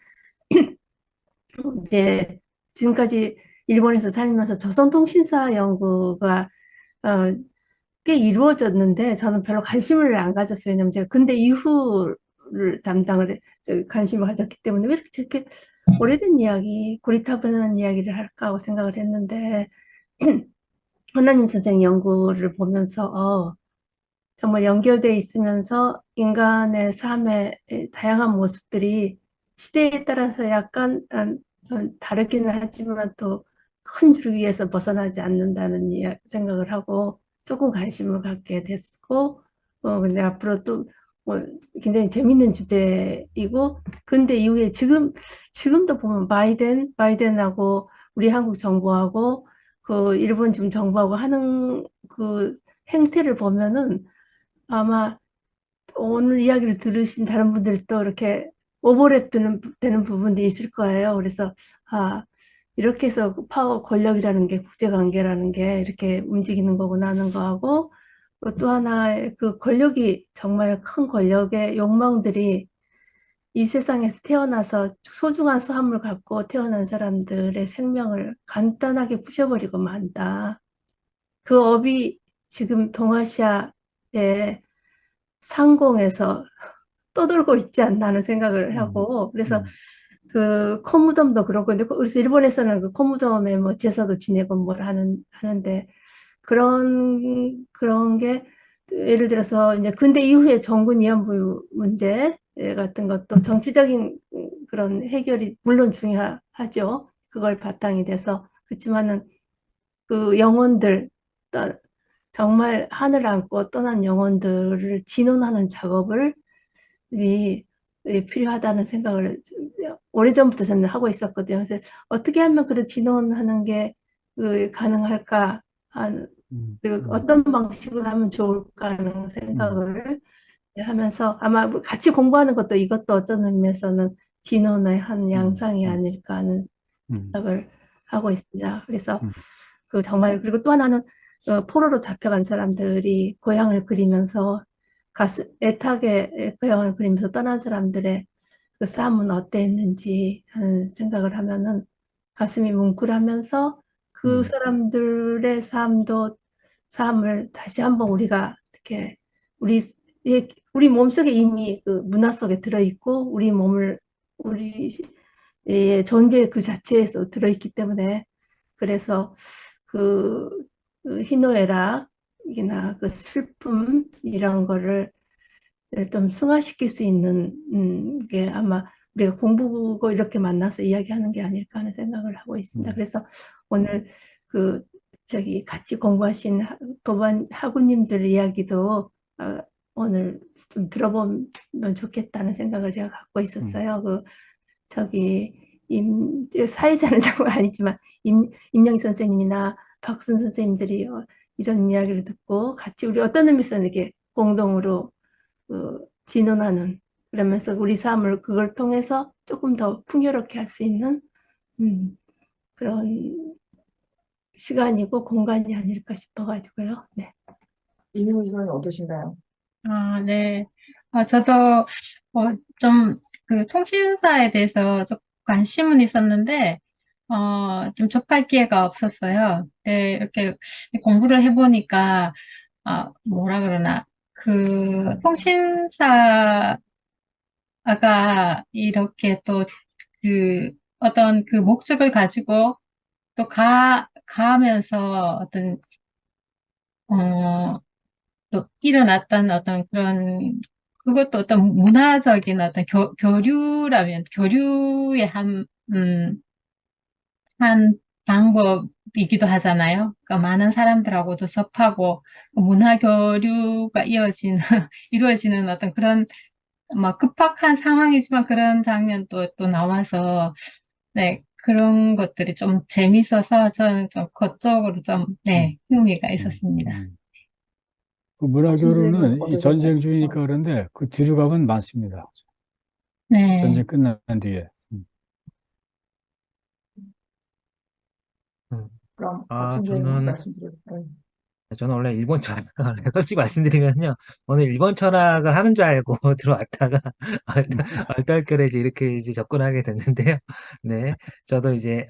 이제 지금까지 일본에서 살면서 조선통신사 연구가 어, 꽤 이루어졌는데 저는 별로 관심을 안 가졌어요. 왜냐면 제가 근대 이후를 관심을 가졌기 때문에 왜 이렇게 오래된 이야기, 고리타분한 이야기를 할까 하고 생각을 했는데 하나님 선생 연구를 보면서 정말 연결돼 있으면서 인간의 삶의 다양한 모습들이 시대에 따라서 약간 다르기는 하지만 또 큰 줄기에서 벗어나지 않는다는 생각을 하고 조금 관심을 갖게 됐고, 근데 앞으로 또 굉장히 재밌는 주제이고, 근데 이후에 지금도 보면 바이든하고 우리 한국 정부하고 그 일본 지금 정부하고 하는 그 행태를 보면은 아마 오늘 이야기를 들으신 다른 분들도 이렇게 되는 부분들이 있을 거예요. 그래서, 아, 이렇게 해서 그 파워, 권력이라는 게, 국제관계라는 게 이렇게 움직이는 거구나 하는 거하고, 또 하나의 그 권력이 정말 큰 권력의 욕망들이 이 세상에서 태어나서 소중한 삶을 갖고 태어난 사람들의 생명을 간단하게 부셔버리고 만다. 그 업이 지금 동아시아의 상공에서 떠돌고 있지 않나 하는 생각을 음, 하고, 그래서 음, 그 코무덤도 그렇고, 근데 그래서 일본에서는 그 코무덤에 뭐 제사도 지내고 뭘 하는데, 그런 게, 예를 들어서 이제 근대 이후의 정군 위안부 문제 같은 것도 정치적인 그런 해결이 물론 중요하죠. 그걸 바탕이 돼서. 그렇지만은 그 영혼들, 정말 하늘 안고 떠난 영혼들을 진혼하는 작업을 이 필요하다는 생각을 오래전부터 저는 하고 있었거든요. 그래서 어떻게 하면 그런 진혼하는 게 가능할까? 그리고 음, 어떤 방식으로 하면 좋을까 하는 음, 생각을 하면서 아마 뭐 같이 공부하는 것도 이것도 어떤 의미에서는 진혼의 한 음, 양상이 음, 아닐까 하는 음, 생각을 하고 있습니다. 그래서 음, 그 정말 그리고 또 하나는 포로로 잡혀간 사람들이 고향을 그리면서 애타게 고향을 그리면서 떠난 사람들의 그 삶은 어땠는지 하는 생각을 하면은 가슴이 뭉클하면서 그 음, 사람들의 삶을 다시 한번 우리가 이렇게 우리 우리 몸속에 이미 그 문화 속에 들어있고 우리 존재 그 자체에서 들어있기 때문에 그래서 그, 그 희노애락이나 그 슬픔 이런 거를 좀 승화시킬 수 있는 게 아마 우리가 공부고 이렇게 만나서 이야기하는 게 아닐까 하는 생각을 하고 있습니다. 음, 그래서 오늘 그 저기 같이 공부하신 도반 학우님들 이야기도 오늘 좀 들어보면 좋겠다는 생각을 제가 갖고 음, 있었어요. 저기 사회자는 정말 아니지만 임영희 선생님이나 박순 선생님들이 이런 이야기를 듣고 같이 우리 어떤 의미에서는 이렇게 공동으로 진언하는 그러면서 우리 삶을 그걸 통해서 조금 더 풍요롭게 할 수 있는 음, 그런 시간이고 공간이 아닐까 싶어가지고요. 네. 이민호 지사님 어떠신가요? 아, 네. 저도, 좀, 그, 통신사에 대해서 좀 관심은 있었는데, 좀 접할 기회가 없었어요. 네, 이렇게 공부를 해보니까, 뭐라 그러나, 그, 통신사가 이렇게 또, 그, 어떤 그 목적을 가지고 또 가면서 어떤, 어, 또 일어났던 어떤 그런 그것도 어떤 문화적인 어떤 교류라면 교류의 한 방법이기도 하잖아요. 그러니까 많은 사람들하고도 접하고 그 문화 교류가 이루어지는 어떤 그런 뭐 급박한 상황이지만 그런 장면도 또 나와서 네, 그런 것들이 좀 재밌어서 저는 좀 그쪽으로 좀 음, 네, 흥미가 음, 있었습니다. 그 박순 선생님은 문화교류는 이 어떠셨나요? 전쟁 중이니까 그런데 그 뒤로 가면 많습니다. 네. 전쟁 끝난 뒤에. 음. 그럼 아, 박순 선생님 저는 말씀드려요. 저는 원래 일본 철학을 솔직히 말씀드리면요. 오늘 일본 철학을 하는 줄 알고 들어왔다가 얼떨결에 이제 이렇게 이제 접근하게 됐는데요. 네. 저도 이제,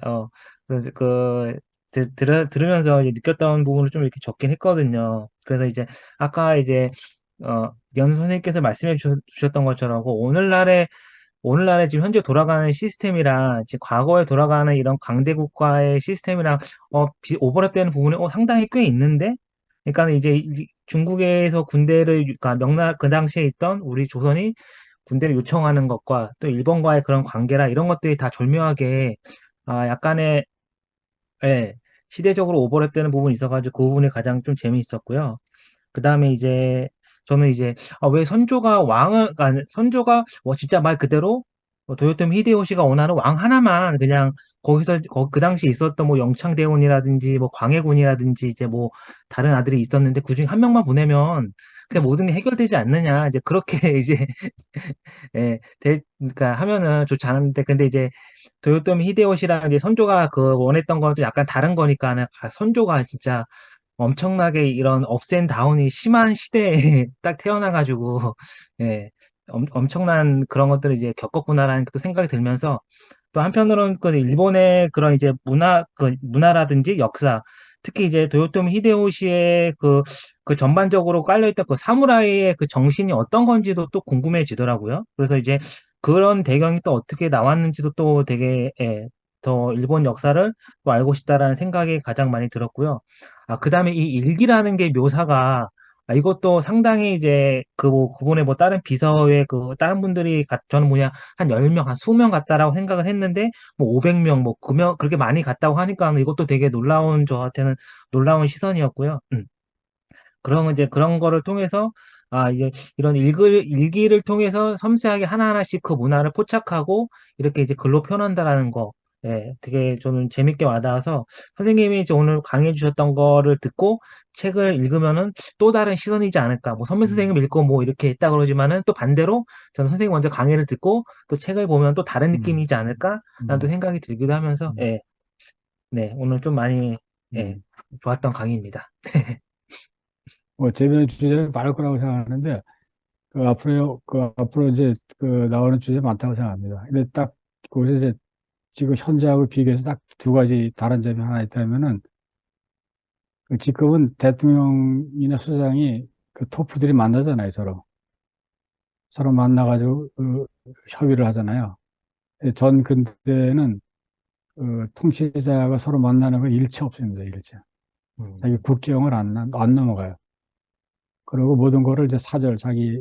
들으면서 이제 느꼈던 부분을 좀 이렇게 적긴 했거든요. 그래서 이제 아까 이제, 연수 선생님께서 말씀해 주셨던 것처럼 그 오늘날에 지금 현재 돌아가는 시스템이랑 지금 과거에 돌아가는 이런 강대국가의 시스템이랑 오버랩되는 부분이 상당히 꽤 있는데, 그러니까 이제 중국에서 군대를, 그러니까 명나라 그 당시에 있던 우리 조선이 군대를 요청하는 것과 또 일본과의 그런 관계라 이런 것들이 다 절묘하게 약간의 예, 시대적으로 오버랩되는 부분이 있어가지고 그 부분이 가장 좀 재미있었고요. 그 다음에 이제 저는 이제 왜 선조가 진짜 말 그대로 도요토미 히데요시가 원하는 왕 하나만 그냥 거기서 그 당시 있었던 뭐 영창대원이라든지 뭐 광해군이라든지 이제 뭐 다른 아들이 있었는데 그중에 한 명만 보내면 그냥 모든 게 해결되지 않느냐 이제 그렇게 이제 그러니까 하면은 좋지 않은데 근데 이제 도요토미 히데요시랑 이제 선조가 그 원했던 거는 좀 약간 다른 거니까는 선조가 진짜 엄청나게 이런 업앤 다운이 심한 시대에 딱 태어나가지고 예, 엄청난 그런 것들을 이제 겪었구나라는 또 생각이 들면서 또 한편으로는 그 일본의 그런 이제 문화라든지 역사 특히 이제 도요토미 히데요시의 그 전반적으로 깔려있던 그 사무라이의 그 정신이 어떤 건지도 또 궁금해지더라고요. 그래서 이제 그런 배경이 또 어떻게 나왔는지도 또 되게 더 일본 역사를 또 알고 싶다라는 생각이 가장 많이 들었고요. 그다음에 이 일기라는 게 묘사가 이것도 상당히 이제 그분의 뭐 다른 비서의 다른 분들이 저는 뭐냐 한 10명, 한 20명 갔다라고 생각을 했는데 뭐 500명, 뭐 9명 그렇게 많이 갔다고 하니까 이것도 되게 저한테는 놀라운 시선이었고요. 그러면 이제 그런 거를 통해서 이제 이런 일기를 통해서 섬세하게 하나하나씩 그 문화를 포착하고 이렇게 이제 글로 표현한다라는 거. 되게 저는 재밌게 와닿아서 선생님이 이제 오늘 강의해 주셨던 거를 듣고 책을 읽으면은 또 다른 시선이지 않을까. 뭐 선배 선생님 읽고 뭐 이렇게 했다 그러지만은 또 반대로 저는 선생님 먼저 강의를 듣고 또 책을 보면 또 다른 음, 느낌이지 않을까라는 또 음, 생각이 들기도 하면서 음, 네, 오늘 좀 많이 예, 음. 좋았던 강의입니다. 뭐 재미있는 주제를 많을 거라고 생각하는데 앞으로 이제 나오는 주제 많다고 생각합니다. 근데 딱 거기서 이제 지금 현재하고 비교해서 딱 두 가지 다른 점이 하나 있다면은 지금은 대통령이나 수장이 그 토프들이 만나잖아요, 서로 만나가지고 협의를 하잖아요. 전 근대는 통치자가 서로 만나는 건 일체 없습니다, 일체. 자기 음, 국경을 안 넘어가요. 그리고 모든 거를 이제 자기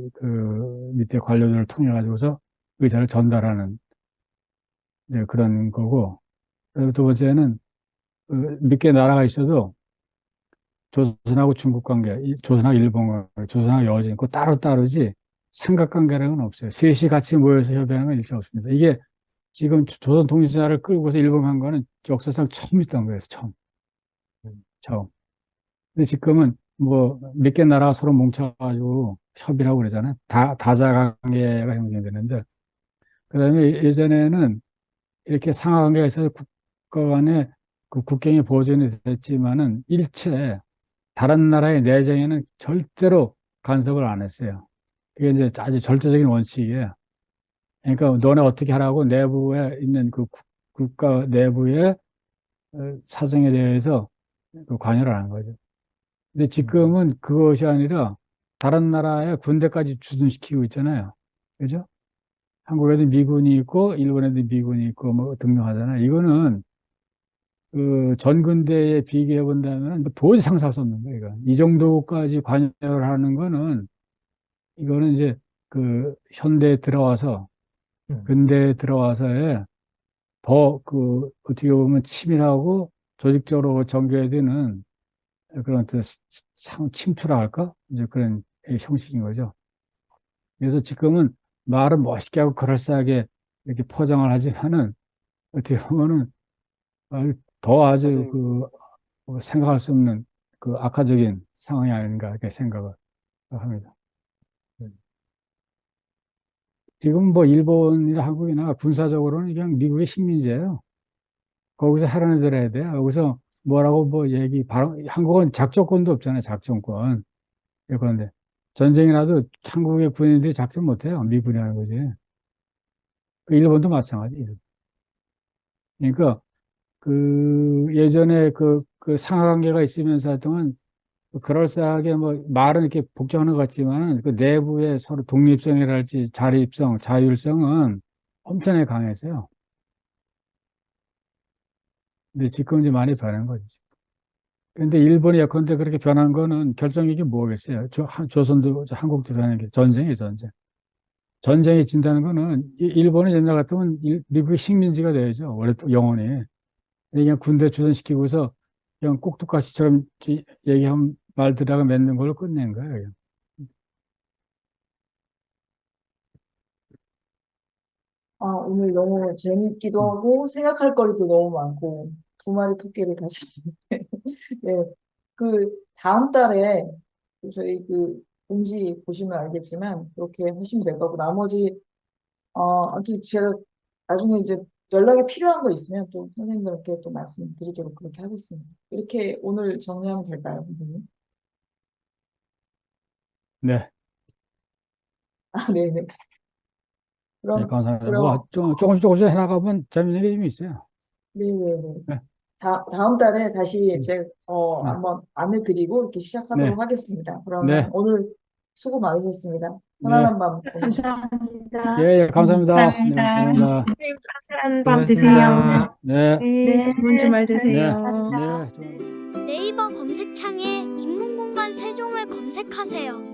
밑에 관료들을 통해 가지고서 의사를 전달하는 이제 그런 거고. 그리고 두 번째는 몇 개 나라가 있어도 조선하고 중국 관계, 조선하고 일본 관계, 조선하고 여진 그 따로따로지 삼각관계라는 건 없어요. 셋이 같이 모여서 협의하는 건 일체 없습니다. 이게 지금 조선 통치자를 끌고서 일본한 거는 역사상 처음 있던 거예요. 처음. 음, 처음. 근데 지금은 뭐 몇 개 나라가 서로 뭉쳐가지고 협의를 하고 그러잖아요. 다자관계가 형성되는데 그다음에 예전에는 이렇게 상하관계가 있어서 국가 간에 그 국경이 보존이 됐지만은 일체 다른 나라의 내정에는 절대로 간섭을 안 했어요. 그게 이제 아주 절대적인 원칙이에요. 그러니까 너네 어떻게 하라고 내부에 있는 국가 내부의 사정에 대해서 관여를 하는 거죠. 근데 음, 지금은 그것이 아니라 다른 나라의 군대까지 주둔시키고 있잖아요. 그죠? 한국에도 미군이 있고, 일본에도 미군이 있고, 뭐 등등하잖아요. 이거는 그 전근대에 비교해 본다면 뭐 도저히 상상할 수 없는 거예요. 이건. 이 정도까지 관여를 하는 거는 이거는 이제 현대에 들어와서 음, 근대에 들어와서의 더 어떻게 보면 치밀하고 조직적으로 전개되는 그런 침투라 할까? 이제 그런 형식인 거죠. 그래서 지금은 말은 멋있게 하고 그럴싸하게 이렇게 포장을 하지만은 어떻게 보면은 더 아주 생각할 수 없는 악화적인 상황이 아닌가 이렇게 생각을 합니다. 음, 지금 뭐 일본이나 한국이나 군사적으로는 그냥 미국의 식민지예요. 거기서 할애들해야 돼요. 여기서 뭐라고 바로 한국은 작전권도 없잖아요. 작전권. 그런데 전쟁이 나도 한국의 군인들이 작전 못해요. 미군이 하는 거지. 일본도 마찬가지. 그러니까 예전에 그 상하관계가 있으면서 하여튼 그럴싸하게 뭐 말은 이렇게 복잡한 것 같지만 그 내부의 서로 독립성이랄지 자립성, 자율성은 엄청나게 강했어요. 근데 지금 이제 많이 변한 거죠. 근데 일본이 예컨대 그렇게 변한 거는 결정적인 게 뭐겠어요? 조선도 한국도 변한 게 전쟁이에요, 전쟁. 전쟁이 진다는 거는 일본은 옛날 같으면 미국의 식민지가 돼야죠. 원래 또 영원히. 그냥 군대 주둔시키고서 그냥 꼭두가시처럼 얘기한 말들하고 맺는 걸로 끝낸 거예요. 그냥. 아, 오늘 너무 재밌기도 하고 생각할 거리도 너무 많고 두 마리 토끼를 다시 네, 그 다음 달에 저희 그 공지 보시면 알겠지만 그렇게 하시면 될 거고 나머지 아무튼 제가 나중에 이제 연락이 필요한 거 있으면 또 선생님들께 또 말씀드리도록 그렇게 하겠습니다. 이렇게 오늘 정리하면 될까요, 선생님? 네, 아, 네네. 네, 그럼 감사합니다. 그럼 뭐 조금씩 해나가면 재밌는 게 좀 있어요. 네네네. 네, 다음 달에 다시 음, 제가 네, 한번 안내 드리고 이렇게 시작하도록 네, 하겠습니다. 그러면 네, 오늘 수고 많으셨습니다. 네. 편안한 밤 보내십시오. 예, 감사합니다. 예, 감사합니다. 네, 감사합니다. 감사합니다. 선생님, 따뜻한 밤 되세요. 수고하셨습니다. 네, 네, 좋은 주말 네, 되세요. 네. 네이버 검색창에 인문공간 세종을 검색하세요.